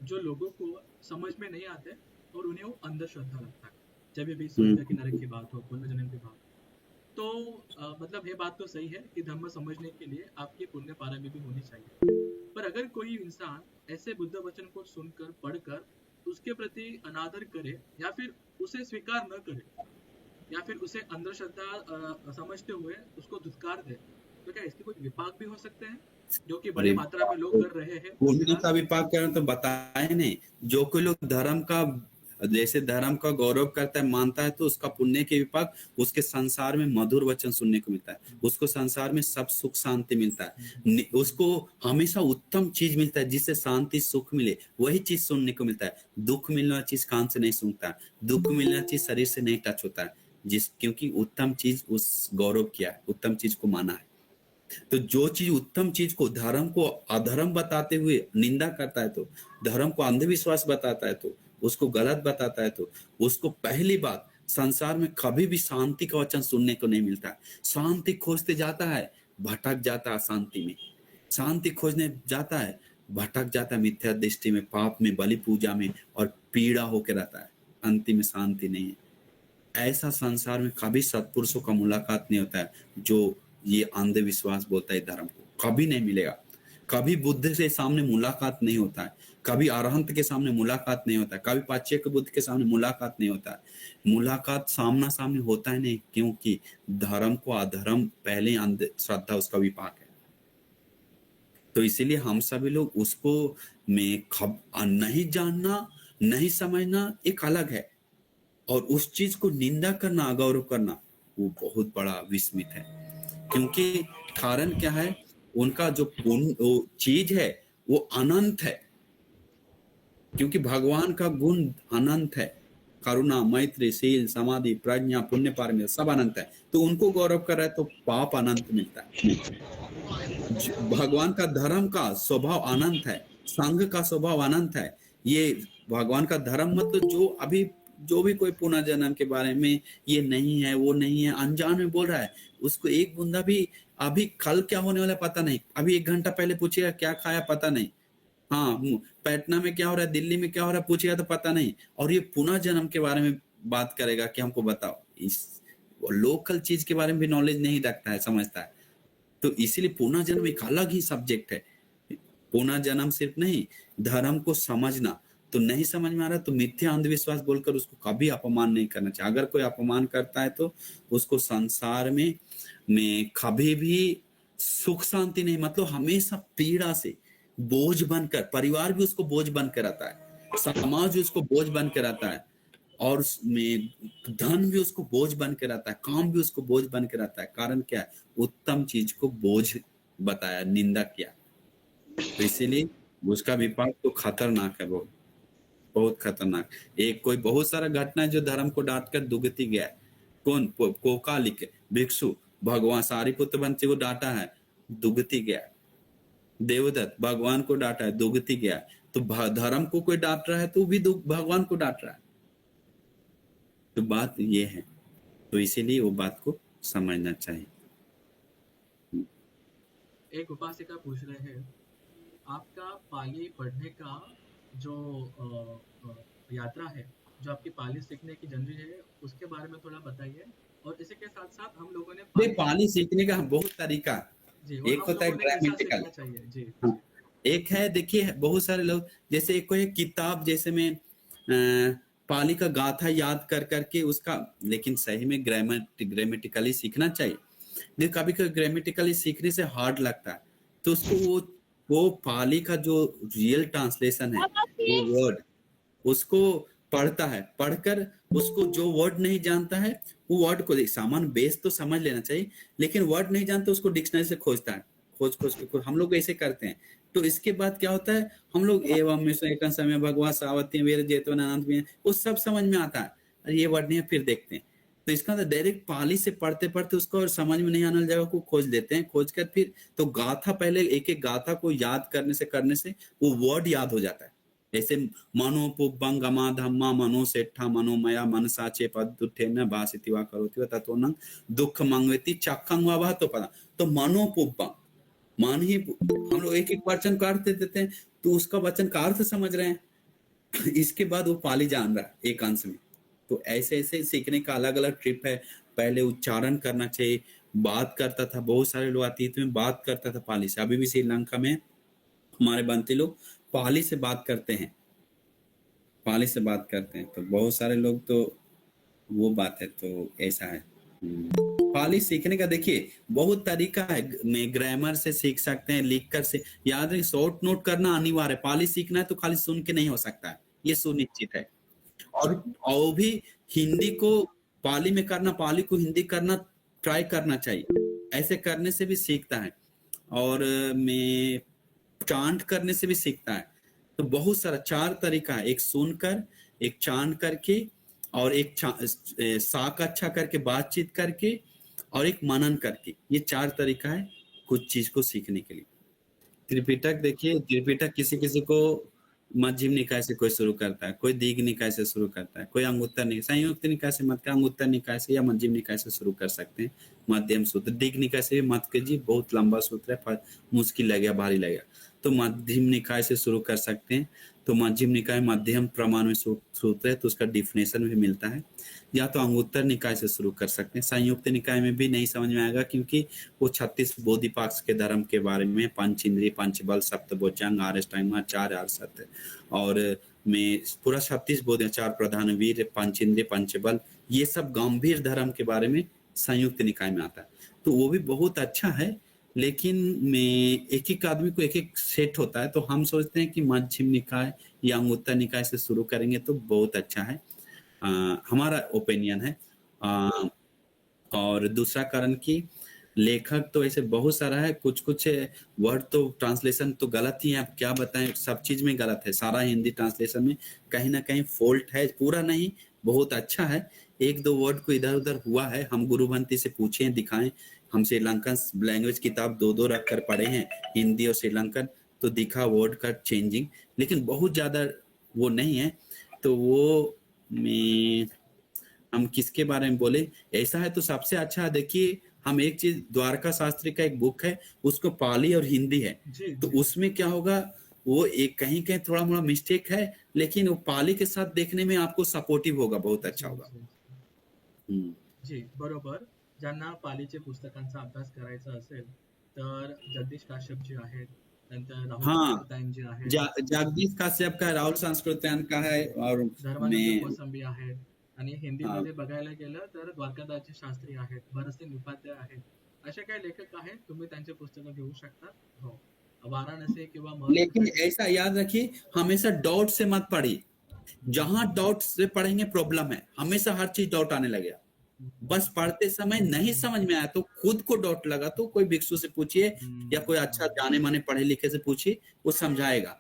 जो लोगों को समझ में नहीं आते और उन्हें वो अंधश्रद्धा लगता है। जब भी स्वर्ग की नरक की बात हो, पुनर्जन्म की बात, तो मतलब ये बात तो सही है कि धर्म समझने के लिए आपकी पुण्य पारमी भी होनी चाहिए। पर अगर कोई इंसान ऐसे बुद्ध वचन को सुनकर, पढ़कर उसके प्रति अनादर करे, या फिर उसे स्वीकार न करे, या फिर उसे अंधश्रद्धा समझते हुए उसको धुतकार दे, तो क्या इसके कुछ विपाक भी हो सकते हैं जो कि बड़ी अरे मात्रा में लोग कर रहे हैं पुण्य फिलहाल? का विपाक करें तो बताए नहीं। जो कोई लोग धर्म का, जैसे धर्म का गौरव करता है, मानता है, तो उसका पुण्य के विपाक उसके संसार में मधुर वचन सुनने को मिलता है, उसको संसार में सब सुख शांति मिलता है, उसको हमेशा उत्तम चीज मिलता है जिससे शांति सुख मिले, वही चीज सुनने को मिलता है। दुख मिलने वाली चीज कान से नहीं सुनता, दुख मिलने वाली चीज शरीर से नहीं टच होता है, क्योंकि उत्तम चीज उस गौरव किया है, उत्तम चीज को माना है। तो जो चीज उत्तम चीज को, धर्म को अधर्म बताते हुए निंदा करता है, तो धर्म को अंधविश्वास बताता है, तो उसको गलत बताता है, तो उसको पहली बात संसार में कभी भी शांति का वचन सुनने को नहीं मिलता है। शांति खोजते जाता है, भटक जाता है शांति में, शांति खोजने जाता है, भटक जाता है मिथ्या दृष्टि में, पाप में, बलि पूजा में, और पीड़ा होकर रहता है, अंतिम में शांति नहीं है। ऐसा संसार में कभी सत्पुरुषों का मुलाकात नहीं होता है जो ये अंधविश्वास बोलता है धर्म को, कभी नहीं मिलेगा। कभी बुद्ध के सामने मुलाकात नहीं होता है, कभी अरहंत के सामने मुलाकात नहीं होता है, कभी पाच्यक बुद्ध के सामने मुलाकात नहीं होता है। मुलाकात सामना सामने होता है नहीं, क्योंकि धर्म को अधर्म पहले अंधश्रद्धा उसका विपाक है। तो इसीलिए हम सभी लोग उसको में नहीं जानना, नहीं समझना एक अलग है, और उस चीज को निंदा करना, अगौरव करना, वो बहुत बड़ा विस्मित है। क्योंकि कारण क्या है, उनका जो वो चीज है वो अनंत है, क्योंकि भगवान का गुण अनंत है। करुणा, मैत्री, शील, समाधि, प्रज्ञा, पुण्य, पारमी सब अनंत है। तो उनको गौरव कर रहा है तो पाप अनंत मिलता है। भगवान का धर्म का स्वभाव अनंत है, संघ का स्वभाव अनंत है। ये भगवान का धर्म मतलब जो भी कोई पुनर्जन्म के बारे में ये नहीं है, वो नहीं है, अनजान में बोल रहा है, उसको एक बूंदा भी अभी कल क्या होने वाला पता नहीं, अभी 1 घंटा पहले पूछेगा क्या खाया पता नहीं, हाँ पटना में क्या हो रहा है, दिल्ली में क्या हो रहा है पूछेगा तो पता नहीं, और ये पुनर्जन्म के बारे में बात करेगा कि हमको बताओ। इस लोकल चीज के बारे में भी नॉलेज नहीं रखता है, समझता है। तो इसीलिए पुनर्जन्म एक अलग ही सब्जेक्ट है। पुनर्जन्म सिर्फ नहीं, धर्म को समझना। तो नहीं समझ में आ रहा तो मिथ्या अंधविश्वास बोलकर उसको कभी अपमान नहीं करना चाहिए। अगर कोई अपमान करता है तो उसको संसार में कभी भी सुख शांति नहीं, मतलब हमेशा पीड़ा से बोझ बनकर, परिवार भी उसको बोझ बनकर आता है, समाज भी उसको बोझ बनकर आता है, और उसमें धन भी उसको बोझ बन के रहता है, काम भी उसको बोझ बन के रहता है। कारण क्या है, उत्तम चीज को बोझ बताया, निंदा किया। तो इसीलिए उसका विपाक तो खतरनाक है, बहुत बहुत खतरनाक। एक कोई बहुत सारा घटना है जो धर्म को डांट कर दुगति गया है। कौन? कोकालिक भिक्षु भगवान सारिपुत्र वंशी को डांटा है, दुगति गया। देवदत्त भगवान को डांटा है, दुगति गया। तो धर्म को कोई डांट रहा है तो भी भगवान को डांट रहा है। तो बात ये है, तो इसीलिए वो बात को समझना चाहिए। एक उपासिका पूछ रहे हैं, आपका पाली पढ़ने का जो यात्रा है, जो आपकी पाली सीखने की जर्नी है, उसके बारे में थोड़ा बताइए। और इसी के साथ साथ हम लोगों ने पाली सीखने का बहुत तरीका, एक होता है ग्रामेटिकल, जी। एक है, देखिए बहुत सारे लोग, जैसे एक कोई किताब, जैसे में पाली का गाथा याद कर करके उसका, लेकिन सही में ग्रामेटिकली सीखना चाहिए। देखिए कभी कभी ग्रामेटिकली सीखने से हार्ड लगता है, तो उसको वो पाली का जो रियल ट्रांसलेशन है, वो वर्ड उसको पढ़ता है, पढ़कर उसको जो वर्ड नहीं जानता है वो वर्ड को सामान्य बेस तो समझ लेना चाहिए, लेकिन वर्ड नहीं जानता उसको डिक्शनरी से खोजता है, खोज हम लोग ऐसे करते हैं। तो इसके बाद क्या होता है, हम लोग एवं एक समय भगवान सावती वीर जेतवन अनंत में, वो सब समझ में आता है, अरे ये वर्ड नहीं है, फिर देखते हैं। तो इसका मतलब डायरेक्ट पाली से पढ़ते पढ़ते उसको और समझ में नहीं आने वाली जगह को खोज लेते हैं, खोज कर फिर तो गाथा, पहले एक एक गाथा को याद करने से वो वर्ड याद हो जाता है। जैसे मनो पुब्बं गमा धम्मा मनो सेठा मनोमया मनसा चे पदुठे न भासिति वा करोति वा ततो न दुख मंगवेति चक्खं वा वह तो पदा। तो मनो पुब्बं, मान ही हम लोग एक एक वचन का अर्थ देते हैं, तो उसका वचन का अर्थ समझ रहे हैं, इसके बाद वो पाली जान रहा है एक अंश में। तो ऐसे ऐसे सीखने का अलग अलग ट्रिप है। पहले उच्चारण करना चाहिए, बात करता था, बहुत सारे लोग अतीत में बात करता था पाली से, अभी भी श्रीलंका में हमारे बनते लोग पाली से बात करते हैं, पाली से बात करते हैं। तो बहुत सारे लोग, तो वो बात है, तो ऐसा है। पाली पाली सीखने का देखिए बहुत तरीका है। में ग्रामर से सीख सकते हैं, लिख कर से, याद रखिए शॉर्ट नोट करना अनिवार्य है। पाली सीखना है तो खाली सुन के नहीं हो सकता है, ये सुनिश्चित है। और भी हिंदी को पाली में करना, पाली को हिंदी करना ट्राई करना चाहिए। ऐसे करने से भी सीखता है, और मैं चांट करने से भी सीखता है। तो बहुत सारा 4 तरीका है, एक सुनकर, एक चांट करके, और एक साक अच्छा करके बातचीत करके, और एक मनन करके। ये 4 तरीका है कुछ चीज को सीखने के लिए। त्रिपिटक देखिए, त्रिपिटक किसी किसी को मध्यम निकाय से कोई शुरू करता है, कोई दीघ निकाय से शुरू करता है, कोई अंगुत्तर निकाय, संयुक्त निकाय से मत, अंगुत्तर निकाय से या मध्यम निकाय से शुरू कर सकते हैं। मध्यम सूत्र, दीघ निकाय से भी मत कीजिए, बहुत लंबा सूत्र है, मुश्किल लगेगा, भारी लगेगा। तो मध्यम निकाय से शुरू कर सकते हैं। तो मध्यम निकाय मध्यम प्रमाण में सूत्र है, तो उसका डिफिनेशन भी मिलता है। या तो अंगुत्तर निकाय से शुरू कर सकते हैं। संयुक्त निकाय में भी नहीं समझ में आएगा, क्योंकि वो 36 बोधिपाक्ष के धर्म के बारे में, पंच इंद्रिय, पंच बल, सप्त बोचांग, 8 अष्टांग, 4 आर्सत, और में पूरा 36 बोध, 4 प्रधान वीर, पंच इंद्रिय, पंच बल, ये सब गंभीर धर्म के बारे में संयुक्त निकाय में आता है। तो वो भी बहुत अच्छा है, लेकिन में एक एक आदमी को एक एक सेट होता है। तो हम सोचते हैं कि मध्यम निकाय या अंगुत्तर निकाय से शुरू करेंगे तो बहुत अच्छा है, हमारा ओपिनियन है। और दूसरा कारण कि लेखक तो ऐसे बहुत सारा है, कुछ कुछ वर्ड तो ट्रांसलेशन तो गलत ही है, अब क्या बताएं, सब चीज में गलत है। सारा हिंदी ट्रांसलेशन में कहीं ना कहीं फॉल्ट है, पूरा नहीं, बहुत अच्छा है। 1-2 वर्ड को इधर उधर हुआ है, हम गुरुभंती से पूछे, दिखाएं। हम श्रीलंकन लैंग्वेज किताब 2-2 रख कर पढ़े हैं, हिंदी और श्रीलंकन, तो दिखा वर्ड का चेंजिंग, लेकिन बहुत ज्यादा वो नहीं है। तो वो में हम किसके बारे में बोले, ऐसा है तो सबसे अच्छा है। देखिए हम एक चीज, द्वारका शास्त्री का एक बुक है, उसको पाली और हिंदी है, तो उसमें क्या होगा, वो एक कहीं कहीं थोड़ा मोड़ा मिस्टेक है, लेकिन वो पाली के साथ देखने में आपको सपोर्टिव होगा, बहुत अच्छा होगा। जी बरोबर. ज्यांना पालीचे पुस्तकांचा अभ्यास करायचा असेल तर जगदीश काश्यप जी आहेत, नंतर राहुल संस्कृतायन जी आहेत, जगदीश काश्यप का, राहुल संस्कृतायन का है, और धर्मानंद कोसंबी आहेत, आणि हिंदीमध्ये बघायला गेलं तर द्वारकादास शास्त्री आहेत, भरतसिंग उपाध्याय आहेत. असे काही लेखक आहेत, तुम्ही त्यांचे पुस्तकं घेऊ शकता. हो, वाराणसी किंवा लेकिन ऐसा याद रखिए, हमेशा डॉट से मत पढ़िए। जहां डॉट से पढ़ेंगे प्रॉब्लम है, हमेशा हर चीज डॉट आने लगेगा। बस पढ़ते समय नहीं समझ में आया तो खुद को डॉट लगा तो कोई भिक्षु से पूछिए, या कोई अच्छा जाने माने पढ़े लिखे से पूछिए, वो समझाएगा।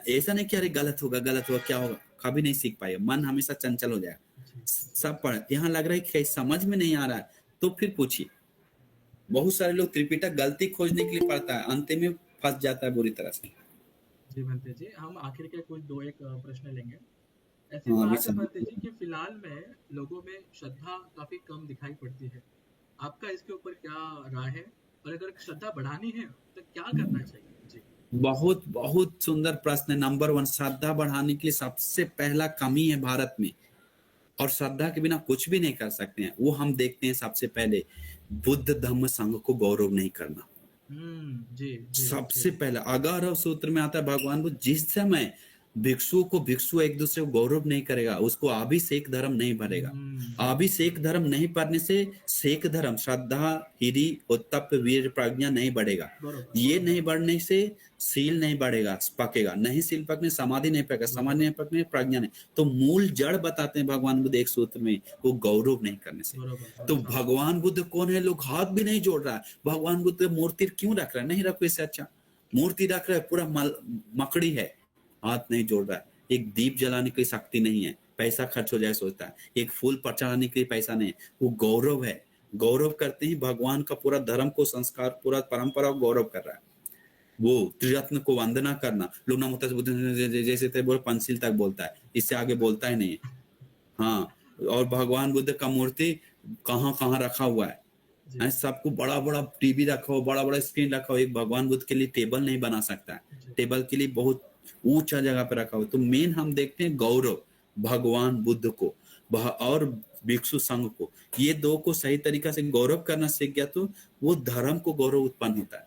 ऐसा नहीं कि अरे गलत होगा क्या होगा, कभी नहीं सीख पाएगा, मन हमेशा चंचल हो जाएगा। सब पढ़, यहाँ लग रहा है कि समझ में नहीं आ रहा है तो फिर पूछिए। बहुत सारे लोग त्रिपिटक गलती खोजने के लिए पढ़ता है, अंत में फंस जाता है बुरी तरह से। जी भंते जी, हम आखिर के कुछ 2-1 प्रश्न लेंगे। ऐसी बात है भंते जी कि फिलहाल में लोगों में श्रद्धा काफी कम दिखाई पड़ती है, आपका इसके ऊपर क्या राय है, और अगर श्रद्धा बढ़ानी है तो क्या करना चाहिए? जी बहुत बहुत सुंदर प्रश्न है। नंबर 1, श्रद्धा बढ़ाने के लिए सबसे पहला कमी है भारत में, और श्रद्धा के बिना कुछ भी नहीं कर सकते हैं। वो हम देखते हैं सबसे पहले, बुद्ध धम्म संघ को गौरव नहीं करना। सबसे पहला 11 सूत्र में आता है, भगवान बुद्ध जिस समय भिक्षु एक दूसरे को गौरव नहीं करेगा, उसको अभिषेक धर्म नहीं भरेगा। अभिषेक धर्म नहीं पढ़ने से शेख धर्म, श्रद्धा, हिरी, उत्तप, वीर, प्रज्ञा नहीं बढ़ेगा। ये नहीं बढ़ने से सील नहीं बढ़ेगा, पकेगा नहीं, सील पकने समाधि नहीं पकेगा, समाधि नहीं पकने प्रज्ञा नहीं। तो मूल जड़ बताते हैं भगवान बुद्ध एक सूत्र में, वो गौरव नहीं करने से। तो भगवान बुद्ध कौन है, लोग हाथ भी नहीं जोड़ रहा है। भगवान बुद्ध मूर्ति क्यों रख रहा है, नहीं रखो, इससे अच्छा मूर्ति रख रहा है, पूरा मकड़ी है, हाथ नहीं जोड़ रहा है। एक दीप जलाने की शक्ति नहीं है, पैसा खर्च हो जाए सोचता है। एक फूल पर चढ़ाने के लिए पैसा नहीं है, वो गौरव है। गौरव करते ही भगवान का पूरा धर्म को, संस्कार, पूरा परंपरा को गौरव कर रहा है। वो त्रिरत्न को वंदना करना, लोग नमो तस् बुद्ध जैसे थे बोल, पंचशील तक बोलता है, इससे आगे बोलता ही नहीं है। हाँ, और भगवान बुद्ध का मूर्ति कहाँ कहाँ रखा हुआ है, सबको बड़ा बड़ा टीवी रखा हो, बड़ा बड़ा स्क्रीन रखा हो। एक भगवान बुद्ध के लिए टेबल नहीं बना सकता है, टेबल के लिए बहुत ऊंचा जगह पे रखा हो। तो मेन हम देखते हैं गौरव भगवान बुद्ध को और भिक्षु संघ को, ये दो को सही तरीका से गौरव करना सीख गया तो वो धर्म को गौरव उत्पन्न होता है।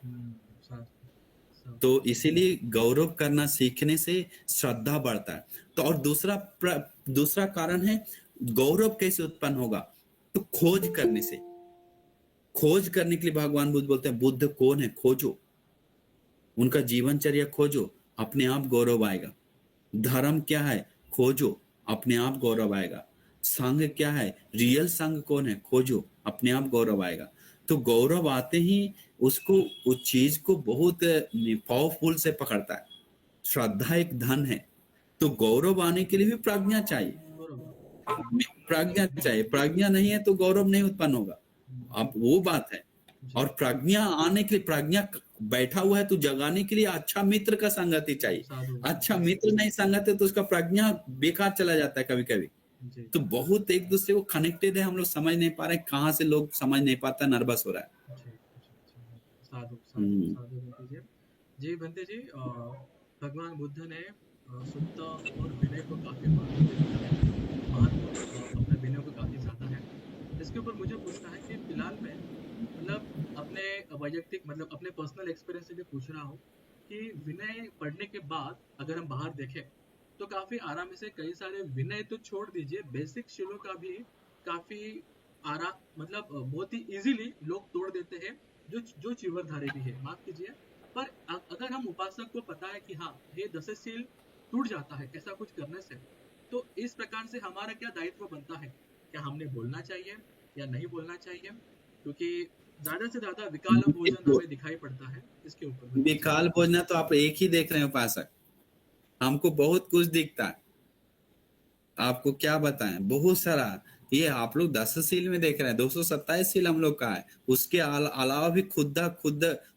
तो इसीलिए गौरव करना सीखने से श्रद्धा बढ़ता है। तो और दूसरा कारण है गौरव कैसे उत्पन्न होगा, तो खोज करने से। खोज करने के लिए भगवान बुद्ध बोलते हैं, बुद्ध कौन है, खोजो, उनका जीवनचर्या खोजो, अपने आप गौरव आएगा। धर्म क्या है, खोजो, अपने आप गौरव आएगा। संघ क्या है, रियल संघ कौन है, खोजो, अपने आप गौरव आएगा। तो गौरव आते ही उसको, उस चीज को बहुत पावरफुल से पकड़ता है। श्रद्धा एक धन है, तो गौरव आने के लिए भी प्रज्ञा चाहिए, बरोबर प्रज्ञा चाहिए। प्रज्ञा नहीं है तो गौरव नहीं उत्पन्न होगा। अब वो बात है। और प्रज्ञा आने के लिए, प्रज्ञा बैठा हुआ है तो जगाने के लिए अच्छा मित्र का संगति चाहिए। साधु अच्छा मित्र नहीं संगत है तो उसका प्रज्ञा बेकार चला जाता है कभी कभी। जी तो बहुत एक दूसरे को कनेक्टेड है, हम लोग समझ नहीं पा रहे हैं, कहाँ से लोग समझ नहीं पाता, नर्वस हो रहा है। जी साधु साधु हम्म, साधु बनते जी। जी बनते जी, भगवान बुद्ध ने सुप्त और विनय को काफी महत्व दे दिया है। महत्व अपने विनय को काफी ज्यादा है। इसके ऊपर मुझे पूछना है कि फिलहाल में, मतलब अपने वैयक्तिक, मतलब अपने पर्सनल एक्सपीरियंस से भी पूछ रहा हूँ कि विनय पढ़ने के बाद अगर हम बाहर देखें तो काफी आराम से कई सारे, विनय तो छोड़ दीजिए, बेसिक शीलों का भी काफी आराम, मतलब बहुत ही इजीली लोग तोड़ देते हैं, जो जो चीवरधारी भी है, माफ कीजिए। पर अगर हम उपासक को पता है कि हाँ ये 10 शील टूट जाता है ऐसा कुछ करने से, तो इस प्रकार से हमारा क्या दायित्व बनता है, क्या हमने बोलना चाहिए या नहीं बोलना चाहिए? क्योंकि ज्यादा से ज्यादा विकाल भोजन हमें दिखाई पड़ता है, इसके ऊपर बताइए। विकाल भोजना तो आप एक ही देख रहे हैं उपासक, हमको बहुत कुछ दिखता है, आपको क्या बताएं, बहुत सारा। ये आप लोग 10 शील में देख रहे हैं, 227 शील हम लोग का है, उसके अलावा भी खुद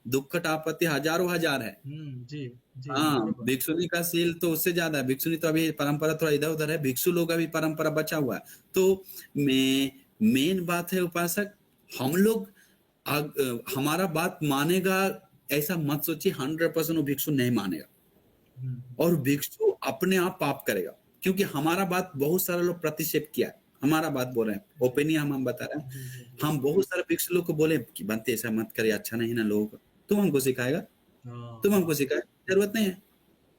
दुखट आपत्ति हजारों हजार है। जी जी हाँ, बरोबर। भिक्षुनी का सील तो उससे ज्यादा है। भिक्षुनी तो अभी परंपरा थोड़ा इधर उधर है, भिक्षु लोग का भी परंपरा बचा हुआ है। तो मेन बात है उपासक, हम लोग हमारा बात मानेगा ऐसा मत सोचिए, 100% वो भिक्षु नहीं मानेगा, और भिक्षु अपने आप पाप करेगा, क्योंकि हमारा बात बहुत सारे लोग प्रतिक्षेप किया है। हमारा बात बोल रहे हैं, ओपिनियन हम बता रहे जी हैं। जी जी। हम बहुत सारे भिक्षु लोग को बोले कि बनते ऐसा मत करे, अच्छा नहीं ना लोगों को, तुम हमको सिखाएगा, तुम हमको सिखाए, जरूरत नहीं है,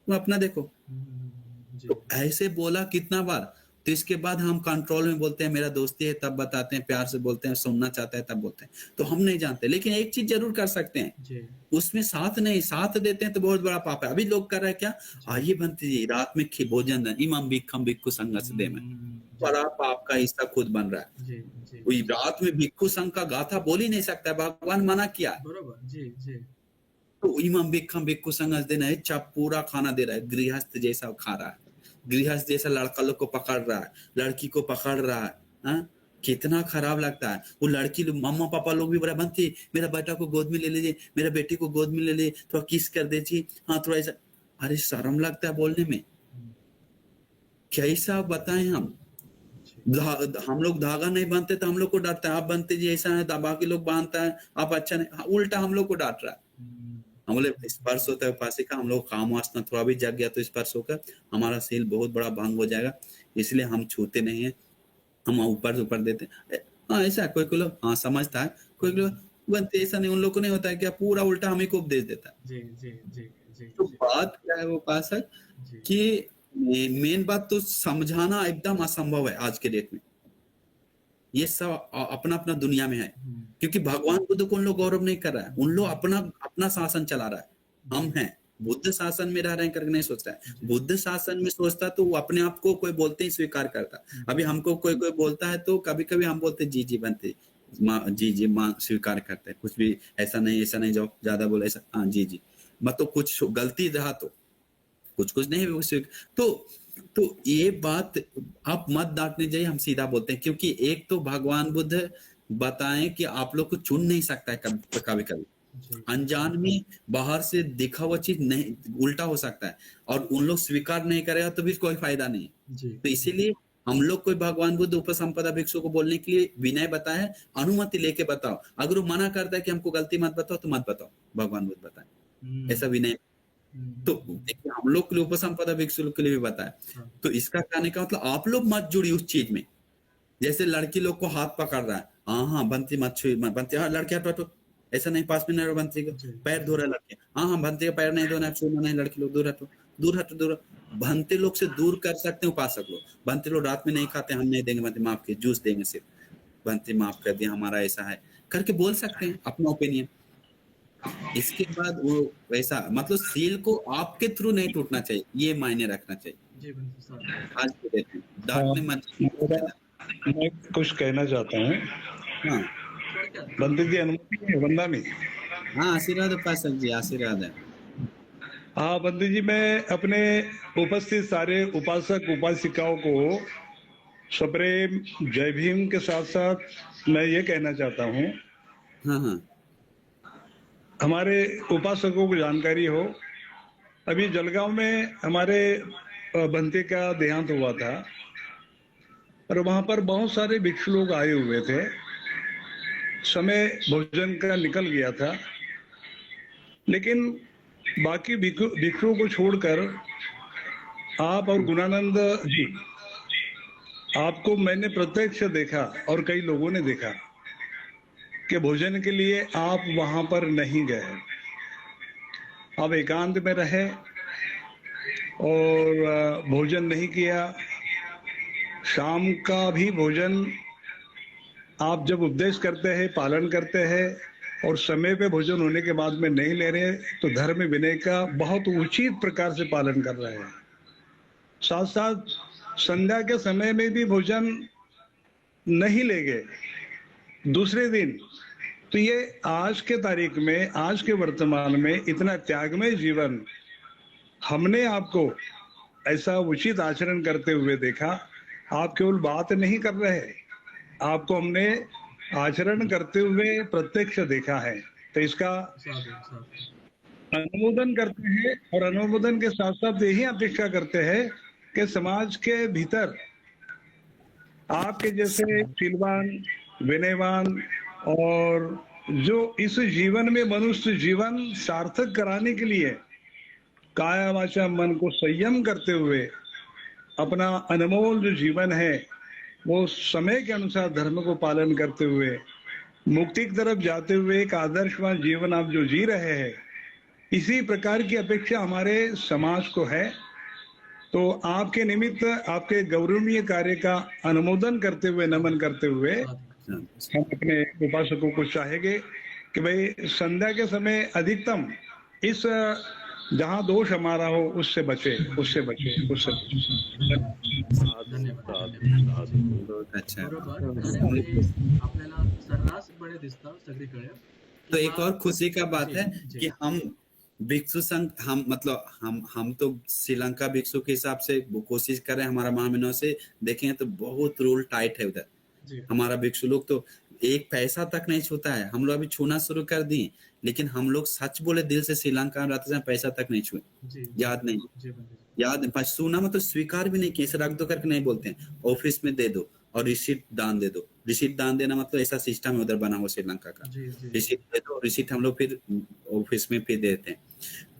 तुम अपना देखो। जी तो ऐसे बोला कितना बार, तो इसके बाद हम कंट्रोल में बोलते हैं, मेरा दोस्ती है तब बताते हैं, प्यार से बोलते हैं, सुनना चाहते हैं तब बोलते हैं। तो हम नहीं जानते, लेकिन एक चीज जरूर कर सकते हैं, जी उसमें साथ नहीं, साथ देते हैं तो बहुत बड़ा पाप है। अभी लोग कर रहे हैं क्या, आइए बनते जी रात में भोजन इमाम भिक्षम भिक्षु संग से दे में, बड़ा पाप का हिस्सा खुद बन रहा है। जी जी कोई रात में भिक्षु संघ का गाथा बोल ही नहीं सकता है, भगवान मना किया है। बरोबर। जी जी तो इमाम भिक्षम भिक्षु संघ देना है, चाप पूरा खाना दे रहा है, गृहस्थ जैसा खा रहा है, गृहस्थ जैसा लड़का लोग को पकड़ रहा है, लड़की को पकड़ रहा है। हाँ? कितना खराब लगता है। वो लड़की लोग, मम्मा पापा लोग भी बड़ा बनती, मेरा बेटा को गोद में ले लीजिए, मेरा बेटी को गोद में ले लीजिए, थोड़ा किस कर दीजिए, हाँ थोड़ा ऐसा। अरे शर्म लगता है बोलने में, कैसा बताएं हम। हम लोग धागा नहीं बांधते तो हम लोग को डांटता है, आप बनते जी ऐसा है, बाकी लोग बांधता है आप अच्छा नहीं, उल्टा हम लोग को डांट रहा है। हम बोले स्पर्श होता है उपासिका, हम लोग काम वासना थोड़ा भी जग गया तो स्पर्श होकर हमारा सील बहुत बड़ा भंग हो जाएगा, इसलिए हम छूते नहीं है, हम ऊपर ऊपर देते। हाँ ऐसा कोई कोई लोग हाँ समझता है, कोई लोग बनते ऐसा नहीं, उन लोग को नहीं होता है क्या, पूरा उल्टा हमें को उपदेश देता है। जी जी जी जी तो बात क्या है वो उपासक कि मेन बात तो समझाना एकदम असंभव है आज के डेट में। ये सब अपना अपना दुनिया में है, क्योंकि भगवान बुद्ध को उन लोग गौरव नहीं कर रहा है, उन लोग अपना अपना शासन चला रहा है। हम हैं बुद्ध शासन में रह रहे हैं करके नहीं सोचता है, बुद्ध शासन में सोचता तो वो अपने आप को कोई बोलते ही स्वीकार करता। अभी हमको कोई कोई बोलता है तो कभी कभी हम बोलते जी जी बनते माँ, जी जी माँ स्वीकार करते हैं, कुछ भी ऐसा नहीं जाओ ज्यादा बोले ऐसा, हाँ जी जी, मतलब कुछ गलती रहा तो कुछ कुछ नहीं। तो ये बात आप मत डांटने जाइए, हम सीधा बोलते हैं, क्योंकि एक तो भगवान बुद्ध बताएं कि आप लोग को चुन नहीं सकता है कभी कभी, अनजान में बाहर से दिखा हुआ चीज नहीं उल्टा हो सकता है, और उन लोग स्वीकार नहीं करेगा तो भी कोई फायदा नहीं। तो इसीलिए हम लोग कोई भगवान बुद्ध उपसंपदा भिक्षु को बोलने के लिए विनय बताया है, अनुमति लेके बताओ। अगर वो मना करता है कि हमको गलती मत बताओ तो मत बताओ, भगवान बुद्ध बताए, ऐसा विनय। तो देखिए हम लोग के लिए उपसंपदा भिक्षु के लिए भी बताया। तो इसका कहने का मतलब आप लोग मत जुड़ी उस चीज में, जैसे लड़की लोग को हाथ पकड़ रहा है, हाँ बनती मत छुई, बनती हाँ लड़के हटो, ऐसा नहीं, पास में नहीं रहो, बनती का पैर धो रहा है लड़के, हाँ बनती का पैर नहीं धोना, छूना नहीं, लड़की लोग दूर हटो दूर हटो दूर। बनते लोग से दूर कर सकते हैं उपासक लोग, बनते लोग रात में नहीं खाते, हम नहीं देंगे बनते, माफ किए जूस देंगे सिर्फ, बनते माफ कर दिया हमारा ऐसा है, करके बोल सकते हैं अपना ओपिनियन। इसके बाद वो वैसा मतलब सील को आपके थ्रू नहीं टूटना चाहिए, ये मायने रखना चाहिए जी बंधु साहब। आज के डेट में। हाँ, डांटने मत। मैं कुछ कहना चाहता हूँ। हाँ थोड़ा क्या बंदे की अनुमति है वंदा में? हाँ, आशीर्वाद है उपासक जी, आशीर्वाद है। हाँ बंदे जी, मैं अपने उपस्थित सारे उपासक उपासिकाओं को सप्रेम जय भीम के साथ साथ मैं ये कहना चाहता हूँ, हाँ हाँ हमारे उपासकों को जानकारी हो, अभी जलगांव में हमारे बंते का देहांत हुआ था और वहां पर बहुत सारे भिक्षु लोग आए हुए थे। समय भोजन का निकल गया था, लेकिन बाकी भिक्षुओं को छोड़कर आप और गुणानंद जी, आपको मैंने प्रत्यक्ष देखा और कई लोगों ने देखा कि भोजन के लिए आप वहां पर नहीं गए। आप एकांत में रहे और भोजन नहीं किया। शाम का भी भोजन आप जब उपदेश करते हैं, पालन करते हैं और समय पे भोजन होने के बाद में नहीं ले रहे, तो धर्म विनय का बहुत उचित प्रकार से पालन कर रहे हैं। साथ साथ संध्या के समय में भी भोजन नहीं ले गए दूसरे दिन। तो ये आज के तारीख में, आज के वर्तमान में इतना त्यागमय जीवन हमने आपको ऐसा उचित आचरण करते हुए देखा। आप केवल बात नहीं कर रहे, आपको हमने आचरण करते हुए प्रत्यक्ष देखा है। तो इसका अनुमोदन करते हैं और अनुमोदन के साथ साथ यही अपेक्षा करते हैं कि समाज के भीतर आपके जैसे शीलवान, विनयवान और जो इस जीवन में मनुष्य जीवन सार्थक कराने के लिए काया वाचा मन को संयम करते हुए अपना अनमोल जो जीवन है वो समय के अनुसार धर्म को पालन करते हुए मुक्ति की तरफ जाते हुए एक आदर्शवान जीवन आप जो जी रहे हैं, इसी प्रकार की अपेक्षा हमारे समाज को है। तो आपके निमित्त आपके गौरवनीय कार्य का अनुमोदन करते हुए, नमन करते हुए हम अपने उपासकों को चाहेंगे कि भाई संध्या के समय अधिकतम इस जहां दोष हमारा हो उससे बचे, उससे बचे, उससे बचे। बहुत अच्छा है। आपल्याला सर्रासपणे दिसतं सगळीकडे। तो एक और खुशी का बात है कि हम भिक्षु संघ, हम मतलब हम तो श्रीलंका भिक्षु के हिसाब से कोशिश कर रहे हैं। हमारा महामहिनों से देखें तो बहुत रूल टाइट है उधर। हमारा भिक्षु लोग तो एक पैसा तक नहीं छूता है। हम लोग अभी छूना शुरू कर दिए, लेकिन हम लोग सच बोले दिल से श्रीलंका में रहते हैं, पैसा तक नहीं छुए। याद नहीं, याद छूना मतलब स्वीकार भी नहीं किया, इसे रख दो करके नहीं बोलते हैं। ऑफिस में दे दो और रिसीट दान दे दो। रिसीट दान देना मतलब ऐसा सिस्टम है उधर बना हुआ श्रीलंका का। रिसीट दे दो, रिसीट हम लोग फिर ऑफिस में फिर देते हैं।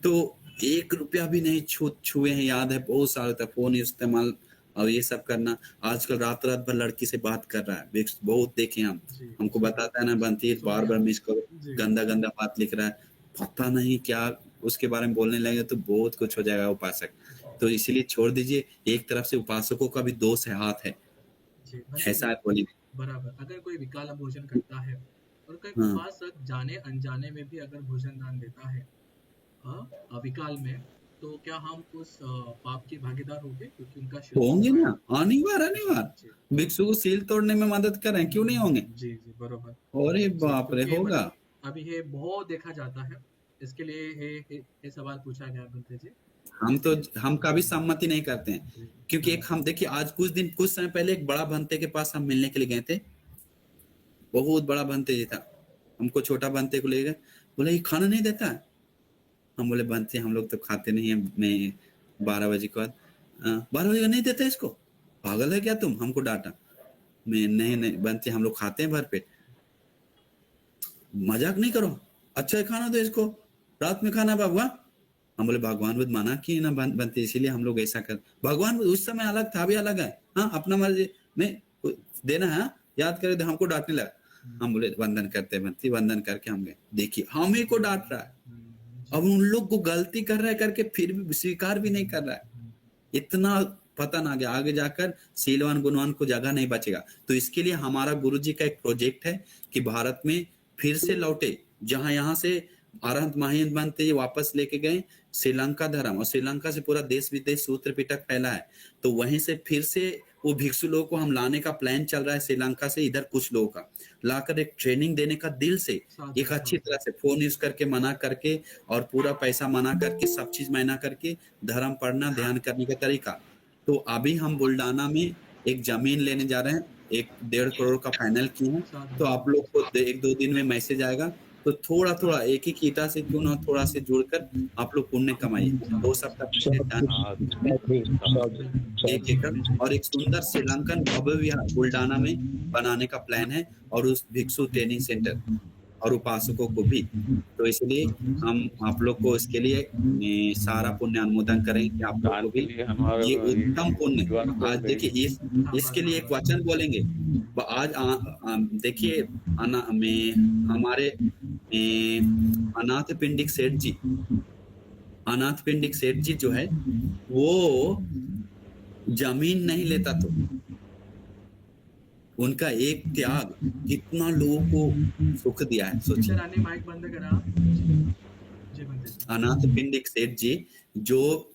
तो 1 रुपया भी नहीं छुए हैं। याद है बहुत साल तक फोन इस्तेमाल और ये सब करना। आजकल रात भर लड़की से बात कर रहा है, बहुत देखे हम। हमको बताता है ना बनती, बार मिस करो, गंदा गंदा बात लिख रहा है, पता नहीं क्या उसके बारे में बोलने लगे तो बहुत कुछ हो जाएगा उपासक। तो इसीलिए छोड़ दीजिए। एक तरफ से उपासकों का भी दोष है, हाथ है, ऐसा है बोलिए। बराबर। अगर कोई विकाला भोजन करता है और कोई उपासक जाने अनजाने में भी अगर भोजन दान देता है विकाल में, तो क्या हम उस पाप की भागीदार होंगे? क्योंकि उनका होंगे ना, अनिवार्य भिक्षु को सील तोड़ने में मदद करें, क्यों नहीं होंगे? जी जी बरोबर। अरे बाप रे, होगा। अभी ये बहुत देखा जाता है, इसके लिए ये सवाल पूछा गया बनते जी। हम कभी सम्मति नहीं करते हैं, क्योंकि एक हम देखिए आज कुछ समय पहले एक बड़ा भंते के पास हम मिलने के लिए गए थे। बहुत बड़ा भंते जी था, हमको छोटा भंते को ले गए, बोले ये खाना नहीं देता है। हम बोले भंते हम लोग तो खाते नहीं है। मैं 12 बजे के बाद 12 बजे नहीं देता इसको, पागल है क्या तुम? हमको डांटा। मैं नहीं भंते हम लोग खाते हैं भर पेट, मजाक नहीं करो, अच्छा है खाना दो इसको, रात में खाना बाबा। हम बोले भगवान बुद्ध मना किए ना बनते, इसीलिए हम लोग ऐसा कर। भगवान उस समय अलग था, अभी अलग है। हाँ अपना मर्जी में देना है, याद करे हमको डांटने लगा। हम बोले वंदन करते बनती, वंदन करके हम गए। देखिए हम ही को डांट रहा है, अब उन लोग को गलती कर रहा है करके फिर भी स्वीकार भी नहीं कर रहा है। इतना पतन आ गया, आगे जाकर शीलवान गुणवान को जगह नहीं बचेगा। तो इसके लिए हमारा गुरुजी का एक प्रोजेक्ट है कि भारत में फिर से लौटे, जहां यहाँ से अरहंत महिंद बनते वापस लेके गए श्रीलंका धर्म, और श्रीलंका से पूरा देश विदेश सूत्र पिटक फैला है। तो वहीं से फिर से वो भिक्षु लोगों को हम लाने का प्लान चल रहा है श्रीलंका से इधर कुछ लोगों का लाकर एक ट्रेनिंग देने का दिल से, एक अच्छी तरह से फोन यूज करके मना करके और पूरा पैसा मना करके सब चीज मना करके धर्म पढ़ना ध्यान करने का तरीका। तो अभी हम बुल्डाना में एक जमीन लेने जा रहे हैं, 1.5 करोड़ का फाइनल किए हैं। तो आप लोग को 1-2 दिन में मैसेज आएगा। तो थोड़ा थोड़ा एक ही ईटा से क्यों ना थोड़ा से जुड़कर आप लोग पुण्य कमाइए। 2 सप्ताह पहले 1 एकड़ और एक सुंदर श्रीलंकन भव्य विहार बुल्डाना में बनाने का प्लान है, और उस भिक्षु ट्रेनिंग सेंटर और उपासकों को भी। तो इसलिए हम आप लोग को इसके लिए सारा पुण्य अनुमोदन करें कि आप लोग को भी ये उत्तम पुण्य। आज देखिए इसके लिए एक वचन बोलेंगे। आज देखिए हमारे अनाथ पिंडिक सेठ जी जो है वो जमीन नहीं लेता, तो उनका एक त्याग कितना लोगों को सुख दिया है। सोचिए माइक बंद करा। अनाथ पिंडिक सेठ जी जो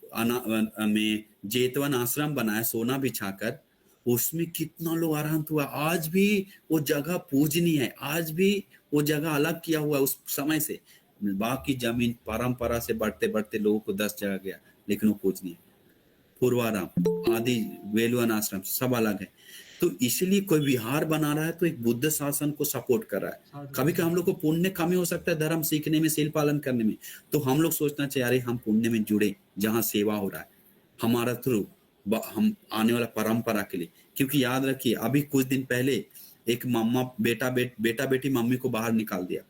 में जेतवन आश्रम बनाया सोना बिछाकर, उसमें कितना लोग अरहंत हुआ। आज भी वो जगह पूजनीय है, आज भी वो जगह अलग किया हुआ है उस समय से। बाकी जमीन परंपरा से बढ़ते बढ़ते लोगों को 10 जगह गया, लेकिन वो पूजनीय। पूर्वाराम आदि वेलुवन आश्रम सब अलग है। तो इसीलिए कोई विहार बना रहा है तो एक बुद्ध शासन को सपोर्ट कर रहा है। कभी कभी हम लोग को पुण्य कमी हो सकता है धर्म सीखने में, शील पालन करने में, तो हम लोग सोचना चाहिए अरे हम पुण्य में जुड़े जहाँ सेवा हो रहा है हमारा थ्रू, हम आने वाला परंपरा के लिए। क्योंकि याद रखिए अभी कुछ दिन पहले एक मम्मा बेटा बेटी मम्मी को बाहर निकाल दिया,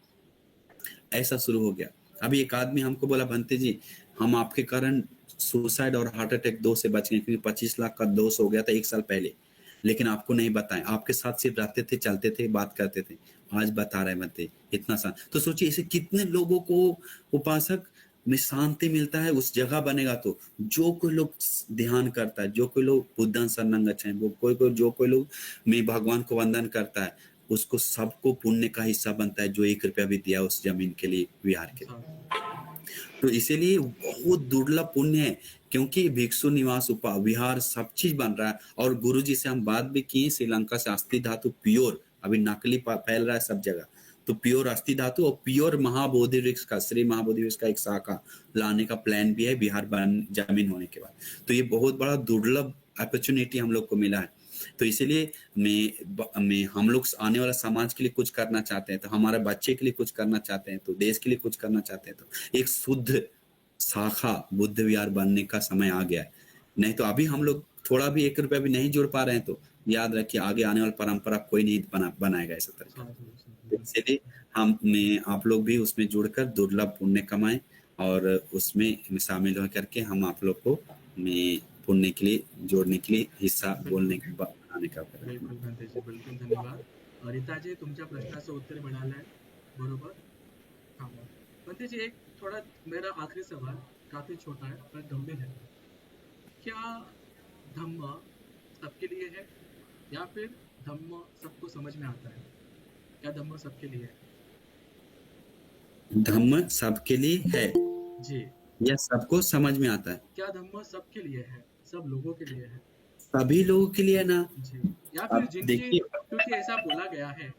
ऐसा शुरू हो गया। अभी एक आदमी हमको बोला भंते जी हम आपके कारण सुसाइड और हार्ट अटैक 2 से बच गए, क्योंकि 25 लाख का दोष हो गया था 1 साल पहले, लेकिन आपको नहीं बताएं। आपके साथ सिर्फ रहते थे, चलते थे, बात करते थे, आज बता रहे भंते इतना सा। तो सोचिए इसे कितने लोगों को उपासक में शांति मिलता है। उस जगह बनेगा तो जो कोई लोग ध्यान करता है, जो कोई लोग बुद्धन शरणं गच्छामि, वो जो कोई लोग में भगवान को वंदन करता है, उसको सबको पुण्य का हिस्सा बनता है जो 1 रुपया भी दिया उस जमीन के लिए, विहार के लिए। तो इसीलिए बहुत दुर्लभ पुण्य है, क्योंकि भिक्षु निवास विहार सब चीज बन रहा है। और गुरुजी से हम बात भी किए, श्रीलंका से अस्थि धातु प्योर, अभी नकली फैल रहा है सब जगह, तो प्योर अस्थि धातु और प्योर महाबोधि वृक्ष का, श्री महाबोधि वृक्ष का एक शाखा लाने का प्लान भी है बिहार जमीन होने के बाद। तो ये बहुत बड़ा दुर्लभ अपॉर्चुनिटी हम लोग को मिला है। तो इसीलिए मैं हम लोग आने वाला समाज के लिए कुछ करना चाहते हैं, तो हमारे बच्चे के लिए कुछ करना चाहते हैं, तो देश के लिए कुछ करना चाहते हैं, तो एक शुद्ध शाखा बुद्ध विहार बनने का समय आ गया है। नहीं तो अभी हम लोग थोड़ा भी 1 रुपया भी नहीं जुड़ पा रहे हैं, तो याद रखिए आगे आने वाला परंपरा कोई नहीं बनाएगा ऐसा तरीका। इसलिए आप लोग भी उसमें जुड़कर दुर्लभ पुण्य कमाएं और उसमें शामिल हो करके हम आप लोग को पुण्य के लिए जोड़ने के लिए हिस्सा बोलने के बनाने का। बिल्कुल भंते जी, बिल्कुल धन्यवाद। रीताजी तुमच्या प्रश्नाचं उत्तर मिळालंय बरोबर। हाँ भंते जी, एक थोड़ा मेरा आखिरी सवाल काफी छोटा है पर गंभीर है। क्या धम्म सबके लिए है या फिर धम्म सबको समझ में आता है? क्या धम्म सबके लिए है? धम्म सबके लिए है जी, या सबको समझ में आता है? क्या धम्म सबके लिए है, सब लोगों के लिए है? सभी लोगों के लिए ना जी, या फिर जिनकी, क्योंकि ऐसा बोला गया है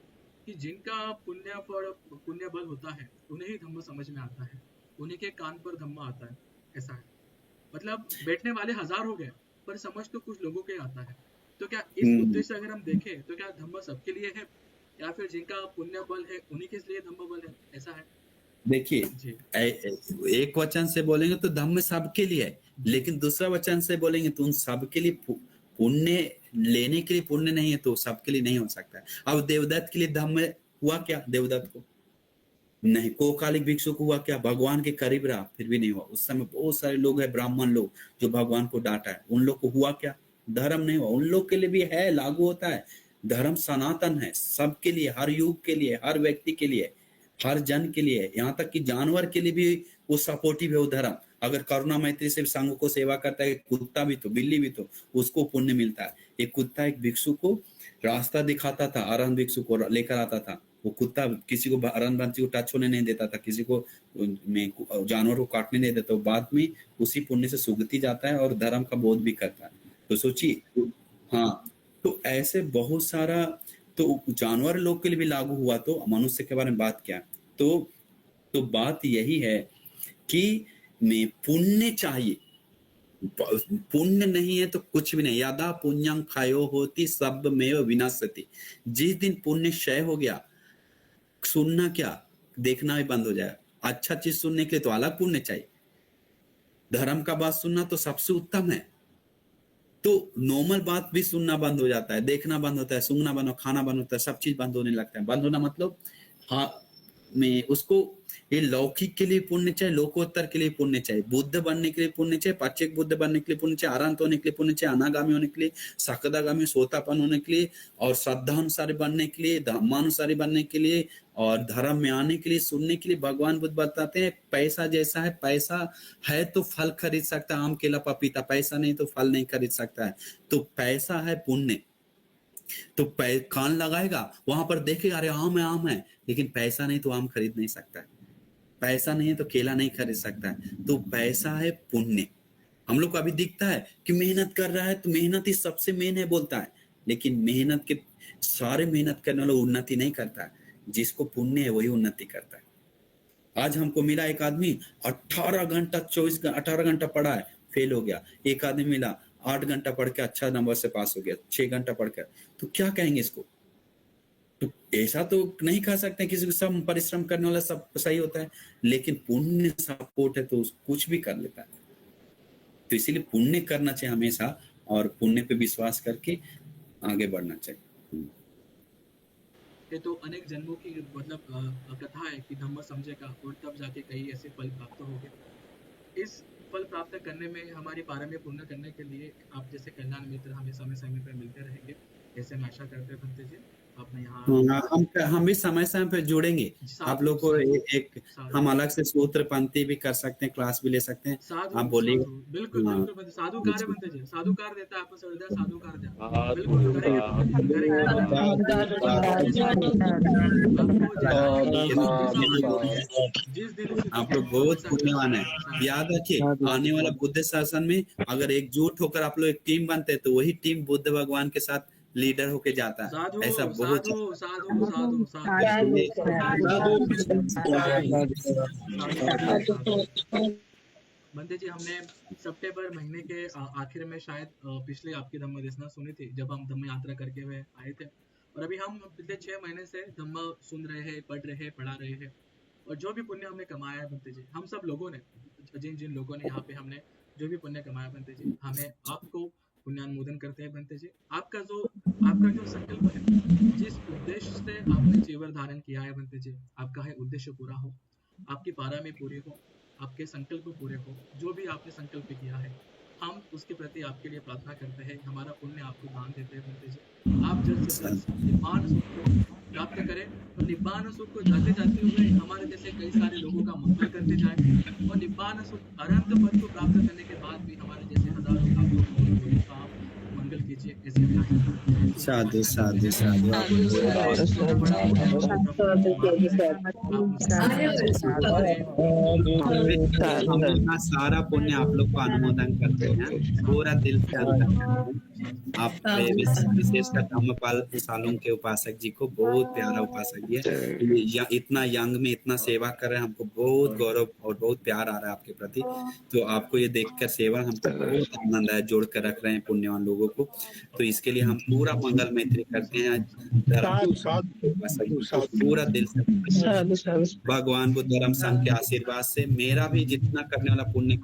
कि जिनका पुण्य बल होता है उन्हें ही धम्म समझ में आता है, उन्हीं के कान पर धम्म आता है, ऐसा है। मतलब बैठने वाले 1000 हो गए पर समझ तो कुछ लोगों के आता है। तो क्या इस उद्देश्य से अगर हम देखें तो क्या धम्म सबके लिए है या फिर जिनका पुण्य बल है उन्हीं के लिए धम्म बल है, ऐसा है? देखिए एक वचन से बोलेंगे तो धम्म सबके लिए है, लेकिन दूसरा वचन से बोलेंगे तो उन सबके लिए पुण्य लेने के लिए पुण्य नहीं है, तो सबके लिए नहीं हो सकता है। अब देवदत्त के लिए धम्म हुआ क्या? देवदत्त को नहीं। कोकालिक भिक्षु को हुआ क्या? भगवान के करीब रहा फिर भी नहीं हुआ। उस समय बहुत सारे लोग हैं ब्राह्मण लोग जो भगवान को डांटा है, उन लोग को हुआ क्या? धर्म नहीं हुआ। उन लोग के लिए भी है, लागू होता है। धर्म सनातन है, सबके लिए, हर युग के लिए, हर व्यक्ति के लिए, हर जन के लिए, यहाँ तक कि जानवर के लिए भी वो सपोर्टिव है वो धर्म। अगर करुणा मैत्री से संघ को सेवा करता है, कुत्ता भी तो, बिल्ली भी तो, उसको पुण्य मिलता है। एक कुत्ता एक भिक्षु को रास्ता दिखाता था, अरहंत भिक्षु को लेकर आता था वो कुत्ता किसी को रनबंसी को टच होने नहीं देता था, किसी को जानवर को काटने नहीं देता, बाद में उसी पुण्य से सुगति जाता है और धर्म का बोध भी करता है। तो सोचिए, हाँ, तो ऐसे बहुत सारा, तो जानवर लोग के लिए भी लागू हुआ, तो मनुष्य के बारे में बात क्या, तो बात यही है कि मैं पुण्य चाहिए, पुण्य नहीं है तो कुछ भी नहीं। यदा पुण्यं क्षयो होती सब में विनाशति। जिस दिन पुण्य क्षय हो गया, सुनना क्या देखना भी बंद हो जाए। अच्छा चीज सुनने के लिए तो अलग पुण्य चाहिए, धर्म का बात सुनना तो सबसे उत्तम है, तो नॉर्मल बात भी सुनना बंद हो जाता है, देखना बंद होता है, सुनना बंद, खाना बंद होता है, सब चीज बंद होने लगता है। बंद होना मतलब हाँ, में उसको ये लौकिक के लिए पुण्य चाहिए, लोकोत्तर के लिए पुण्य चाहिए, बुद्ध बनने के लिए पुण्य चाहिए, पाचक बुद्ध बनने के लिए पुण्य चाहिए, अरहंत होने के लिए पुण्य चाहिए, अनागामी होने के लिए, सकदागामी सोतापन होने के लिए, और श्रद्धानुसारी बनने के लिए, धर्मानुसारी बनने के लिए, और धर्म में आने के लिए, सुनने के लिए। भगवान बुद्ध बताते हैं पैसा जैसा है, पैसा है तो फल खरीद सकता है, आम केला पपीता, पैसा नहीं तो फल नहीं खरीद सकता है। तो पैसा है पुण्य, तो कान लगाएगा वहां पर देखेगा अरे आम है, लेकिन पैसा नहीं तो आम खरीद नहीं सकता है, पैसा नहीं है तो केला नहीं खरीद सकता है। तो पैसा है पुण्य। हम लोग को अभी दिखता है कि मेहनत कर रहा है तो मेहनत ही सबसे मेन है बोलता है, लेकिन मेहनत के सारे मेहनत करने वाला उन्नति नहीं करता है, जिसको पुण्य है वही उन्नति करता है। आज हमको मिला एक आदमी 18 घंटा पढ़ा है, फेल हो गया। एक आदमी मिला 8 घंटा पढ़ के अच्छा नंबर से पास हो गया, 6 घंटा पढ़कर, तो क्या कहेंगे इसको? तो ऐसा तो नहीं कह सकते किसी को सब परिश्रम करने वाला सब सही होता है, लेकिन पुण्य सपोर्ट है तो कुछ भी कर लेता है। तो इसीलिए पुण्य करना चाहिए हमेशा, और पुण्य पे विश्वास करके आगे बढ़ना चाहिए। ये तो अनेक जन्मों की मतलब कथा है कि धम्म समझेगा और तब जाके कई ऐसे फल प्राप्त होंगे। इस फल प्राप्त करने में, हमारी पारम्य पूर्ण करने के लिए आप जैसे कल्याण मित्र हमें समय समय पर मिलते रहेंगे, ऐसे हम आशा करते हैं भंते जी। आपने यहाँ हम भी समय समय पे जुड़ेंगे आप लोग को। एक हम अलग से सूत्र पंक्ति भी कर सकते हैं, क्लास भी ले सकते हैं, आप बोलिए। बिल्कुल बिल्कुल साधुकार है बनते जी, साधुकार देता है आपको हृदय, साधुकार देता बिल्कुल। आप लोग बहुत पुण्यवान है। याद रखिए, आने वाला बुद्ध शासन में अगर एकजुट होकर आप लोग एक टीम बनते हैं तो वही टीम बुद्ध भगवान के साथ लीडर होके जाता है। ऐसा बहुत बंदे जी, हमने सितंबर महीने के आखिर में शायद पिछले आपकी धम्म देशना सुनी थी, जब हम धम्म यात्रा करके हुए आए थे, और अभी हम पिछले 6 महीने से धम्म सुन रहे हैं, पढ़ रहे हैं, पढ़ा रहे हैं, और जो भी पुण्य हमने कमाया है बंते जी, हम सब लोगों ने, जिन लोगों ने यहाँ पे हमने जो भी पुण्य कमाया बंते जी, हमें आपको पुण्यानुमोदन करते हैं बंते जी। आपका जो संकल्प है, जिस उद्देश्य से आपने जीवन धारण किया है बंते जी, आपका है उद्देश्य पूरा हो, आपकी पारा में पूरी हो, आपके संकल्प पूरे हो, जो भी आपने संकल्प किया है, हम उसके प्रति आपके लिए प्रार्थना करते हैं। हमारा पुण्य आपको दान देते हैं बंते जी। आप जल्द से जल्द निब्बान सुख को प्राप्त करें, और निब्बान सुख को जाते जाते हुए हमारे जैसे कई सारे लोगों का मंगल करते जाए, और निब्बान सुख अनंत पद को प्राप्त करने के बाद भी हमारे जैसे हजारों का मंगल कीजिए। ऐसे साधु साधु साधु। सारा पुण्य आप लोग को अनुमोदन करते हैं, पूरा दिल से आप विशेषकर धम्मपाल सालों के उपासक जी को, बहुत प्यारा उपासक जी है, इतना यंग में इतना सेवा कर रहे हैं, हमको बहुत गौरव और बहुत प्यार आ रहा है आपके प्रति। तो आपको ये देखकर सेवा हमको बहुत आनंद है, जोड़ कर रख रहे हैं पुण्यवान लोगों को। तो इसके लिए हम पूरा मंगल मैत्री करते हैं पूरा दिल से। भगवान बुद्ध धर्म संघ के आशीर्वाद से मेरा भी जितना करने वाला पुण्य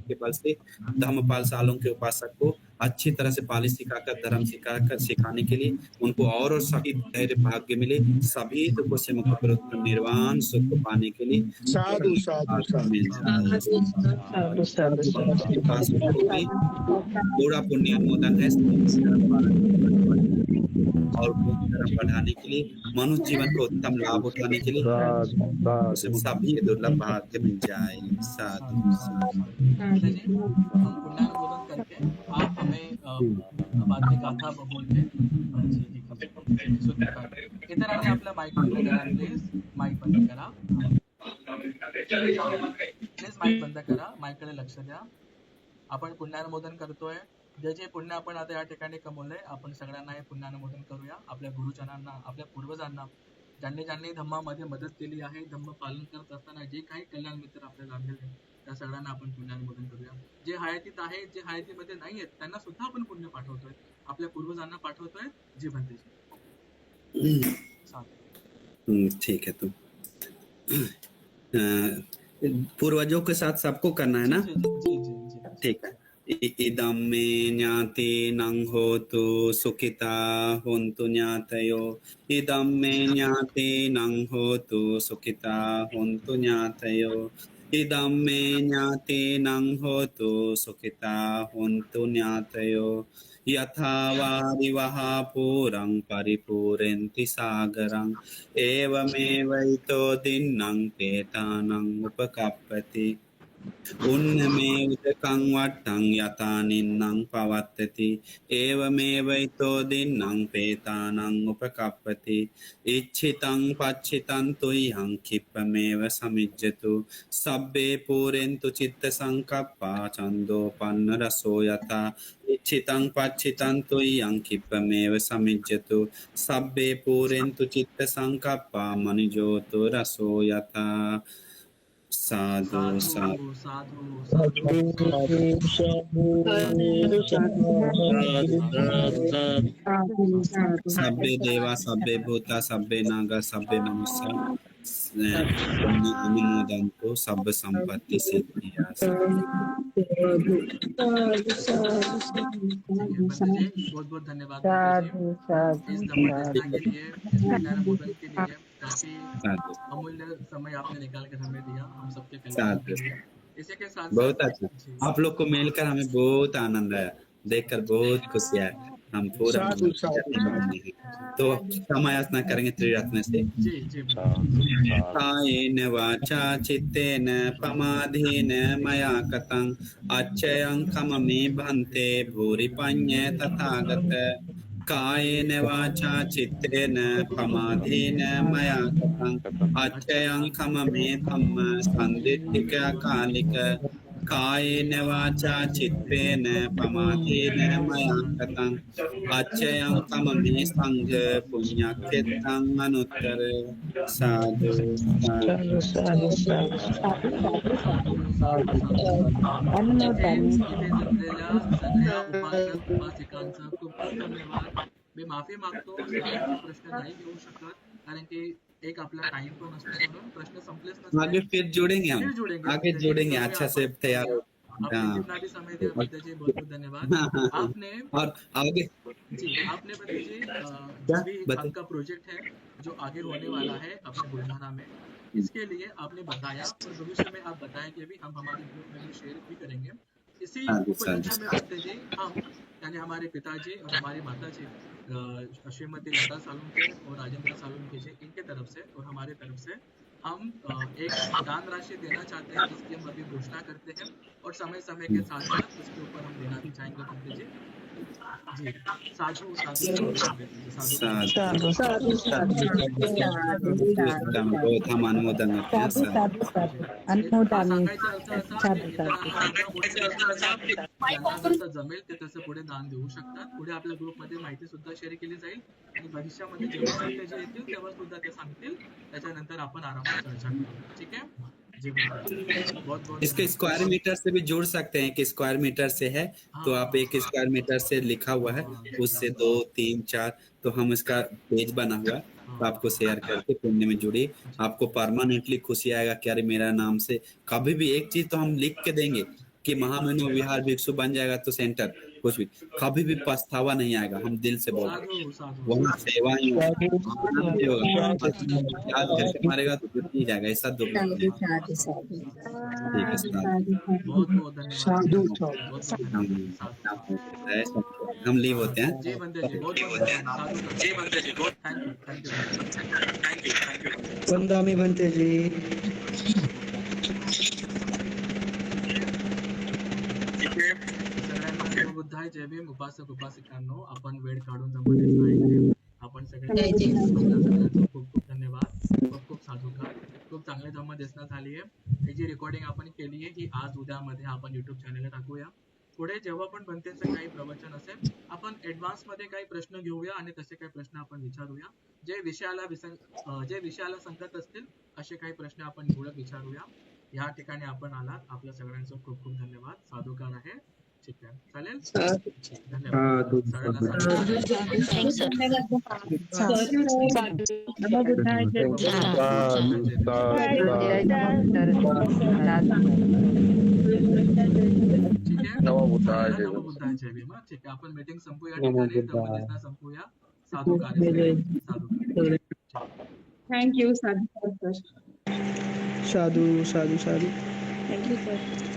के बल से धम्मपाल सालों के उपासक को अच्छी तरह से पाली सिखाकर, धर्म सिखाकर, सिखाने के लिए उनको और सभी धैर्य भाग्य मिले, सभी दुखों से मुक्त निर्वाण सुख को पाने के लिए साधु साधु पूरा पुण्य अनुमोदन है। और धर्म बढ़ाने के लिए, मनुष्य जीवन को उत्तम लाभ उठाने के लिए सभी दुर्लभ भाग्य मिल जाए। साधु करके आप हमें बाद में गाथा बोल के सूत्रकार. इतरांनी आपला माईक बंद करा प्लीज. माईक बंद करा. प्लीज माईक बंद करा. माईककडे लक्ष द्या. आपण पुण्यानुमोदन करतोय. जे जे पुण्य आपण आता या ठिकाणी कमवलंय, आपण सगळ्यांना हे पुण्यानुमोदन करूया. आपल्या गुरुजनांना, आपल्या पूर्वजांना, ज्यांनी ज्यांनी धम्मामध्ये मदत केली आहे, धम्म पालन करत असताना जे काही कल्याण मित्र आपल्याला लाभलेले, त्या सगळ्यांना आपण पुण्यानुमोदन करूया. जे हयातीत आहेत, जे हयातीमध्ये नाही आहेत, त्यांना सुद्धा आपण पुण्य पाठवतोय. आपल्या पूर्वजांना पाठवतोय. जी बनतेजी. ठीक है. तो पूर्वजों के साथ सबको करना है ना? ठीक है. इदं मे ज्ञातिनं होतु सुखिता होन्तु ज्ञातयो. इदं मे ज्ञातिनं होतु सुखिता होन्तु ज्ञातयो. इदं मे ज्ञातिनं होतु सुखिता होन्तु ज्ञातयो. यथा वारिवः पूरं परिपूरन्ति सागरं एवमेवैतो दिन्नं पेतानं उपकप्पति. उन्नमे उदकं वट्टं यथा निन्नं पवत्यति एवमेवैतो दिन्नं पेतानं उपकप्पति. इच्छितं पच्छितं तुह्यं क्षिप्रमेव समिज्जतु. सब्बे पूरन्तु चित्तसङ्कप्पा छन्दोपन्नरसो यथा. इच्छितं पच्छितं तुह्यं क्षिप्रमेव समिज्जतु. सब्बे पूरन्तु चित्तसङ्कप्पा मनुजोतो रसो यथा. साधु साधु सब्बे देवा सब्बे भूता सब्बे नागा सब्बे मनुष्य अनुमोदन्तु सब संपत्ति सिद्धिया. बहुत बहुत धन्यवाद इस धम्मदेशना के लिए, इस पुण्यानुमोदन के लिए. काफी अमूल्य समय आपने निकाल कर हमें दिया, हम सबके कल्याण के लिए. इसी के साथ बहुत अच्छा. आप लोग को मिलकर हमें बहुत आनंद आया, देखकर बहुत खुशी है. हम पूरा तो समय याचना करेंगे त्रिरत्न से. कायेन वाचा चित्तेन प्रमादेन मया कृतं अच्छयं खममे भन्ते भूरि पञ्च तथागत. कायेन वाचा चित्तेन प्रमादेन मया कृतं अच्छयं खममे धम्म सन्दिट्ठिक कालिक. कायेन वाचा चित्तेन प्रमादेन मया कृतं अच्छयं खममे संघ पुण्यक्षेत्रं अनुत्तर. साधु उपासिकांचा खूप खूप धन्यवाद. मी माफी मागतो, प्रश्न नाही घेऊ शकत कारण की एक आपला टाइम पण असतो, म्हणून प्रश्न संपलेच नसते. आगे फिर जुड़ेंगे हम, आगे जुड़ेंगे अच्छा से तैयार हो. जितना भी समय दिया बंदे जी, बहुत बहुत धन्यवाद. आपने और आगे जी आपने बंदे जी जो भी आपका प्रोजेक्ट है जो आगे होने वाला है अपने बुलढाना में, इसके लिए आपने बताया और भविष्य में आप बताएंगे भी, हम हमारे ग्रुप में भी शेयर भी करेंगे. इसी उपलक्ष्य में बंदे जी हम यानी हमारे पिताजी और हमारी माता जी श्रीमती लता सालुंके और राजेंद्र सालुंके जी, इनके तरफ से और हमारे तरफ से हम एक दान राशि देना चाहते हैं, जिसकी हम अभी घोषणा करते हैं और समय समय के साथ साथ इसके ऊपर हम देना भी चाहेंगे बंदे जी. जी साधु साधु साधु साधु हम अनुमोदन जमेल ते तसं पुढे दान देऊ शकतात. पुढे आपल्या ग्रुपमध्ये माहिती सुद्धा शेअर केली जाईल आणि भविष्यामध्ये जेव्हा ते जे येतील तेव्हा सुद्धा ते सांगतील. त्याच्यानंतर आपण आरामात चर्चा करू. ठीक है. बहुत बहुत इसके स्क्वायर मीटर से भी जोड़ सकते हैं कि स्क्वायर मीटर से है तो आप एक स्क्वायर मीटर से लिखा हुआ है, उससे 2 3 4 तो हम इसका पेज बना हुआ है, तो आपको शेयर करके पुण्य में जुड़िए. आपको परमानेंटली खुशी आएगा कि अरे मेरा नाम से कभी भी एक चीज तो हम लिख के देंगे कि महामहिम विहार भिक्षु बन जाएगा तो सेंटर कुछ भी कभी भी पछतावा नहीं आएगा. हम दिल से बोल रहे हैं वहाँ सेवा ही होगा. याद करके मारेगा तो दुख नहीं जाएगा. ऐसा दुख नहीं है. हम लीव होते हैं. वंदामी बनते जी. बुद्धाय जय भीम. उपासक उपासिकांनो, आपण वेळ काढून धम्मदेशना ऐकले. आपण सगळे आपल्या सगळ्यांचं खूप खूप धन्यवाद, खूप खूप साधुकार. खूप चांगले धम्मदेसना झाली आहे. ही जी रेकॉर्डिंग आपण केली आहे ही आज उद्यामध्ये आपण युट्यूब चॅनलला टाकूया. पुढे जेव्हा पण बनतेचं काही प्रवचन असेल आपण ऍडव्हान्स मध्ये काही प्रश्न घेऊया आणि तसे काही प्रश्न आपण विचारूया. जे विषयाला संगत असतील असे काही प्रश्न आपण निवडत विचारूया. या ठिकाणी आपण आलात, आपल्या सगळ्यांचं खूप खूप धन्यवाद. साधुकार आहे. ठीक आहे, चालेल. धन्यवाद. Thanks sir. ठीक आहे, नवबुद्धाय जय. नवबुद्धाय भीम. ठीक आहे, आपण मीटिंग संपूया ठिकाणी, धम्मदेसना संपूया. साधुकार. थँक्यू साधू सर. साधू साधू साधू. Thank you sir.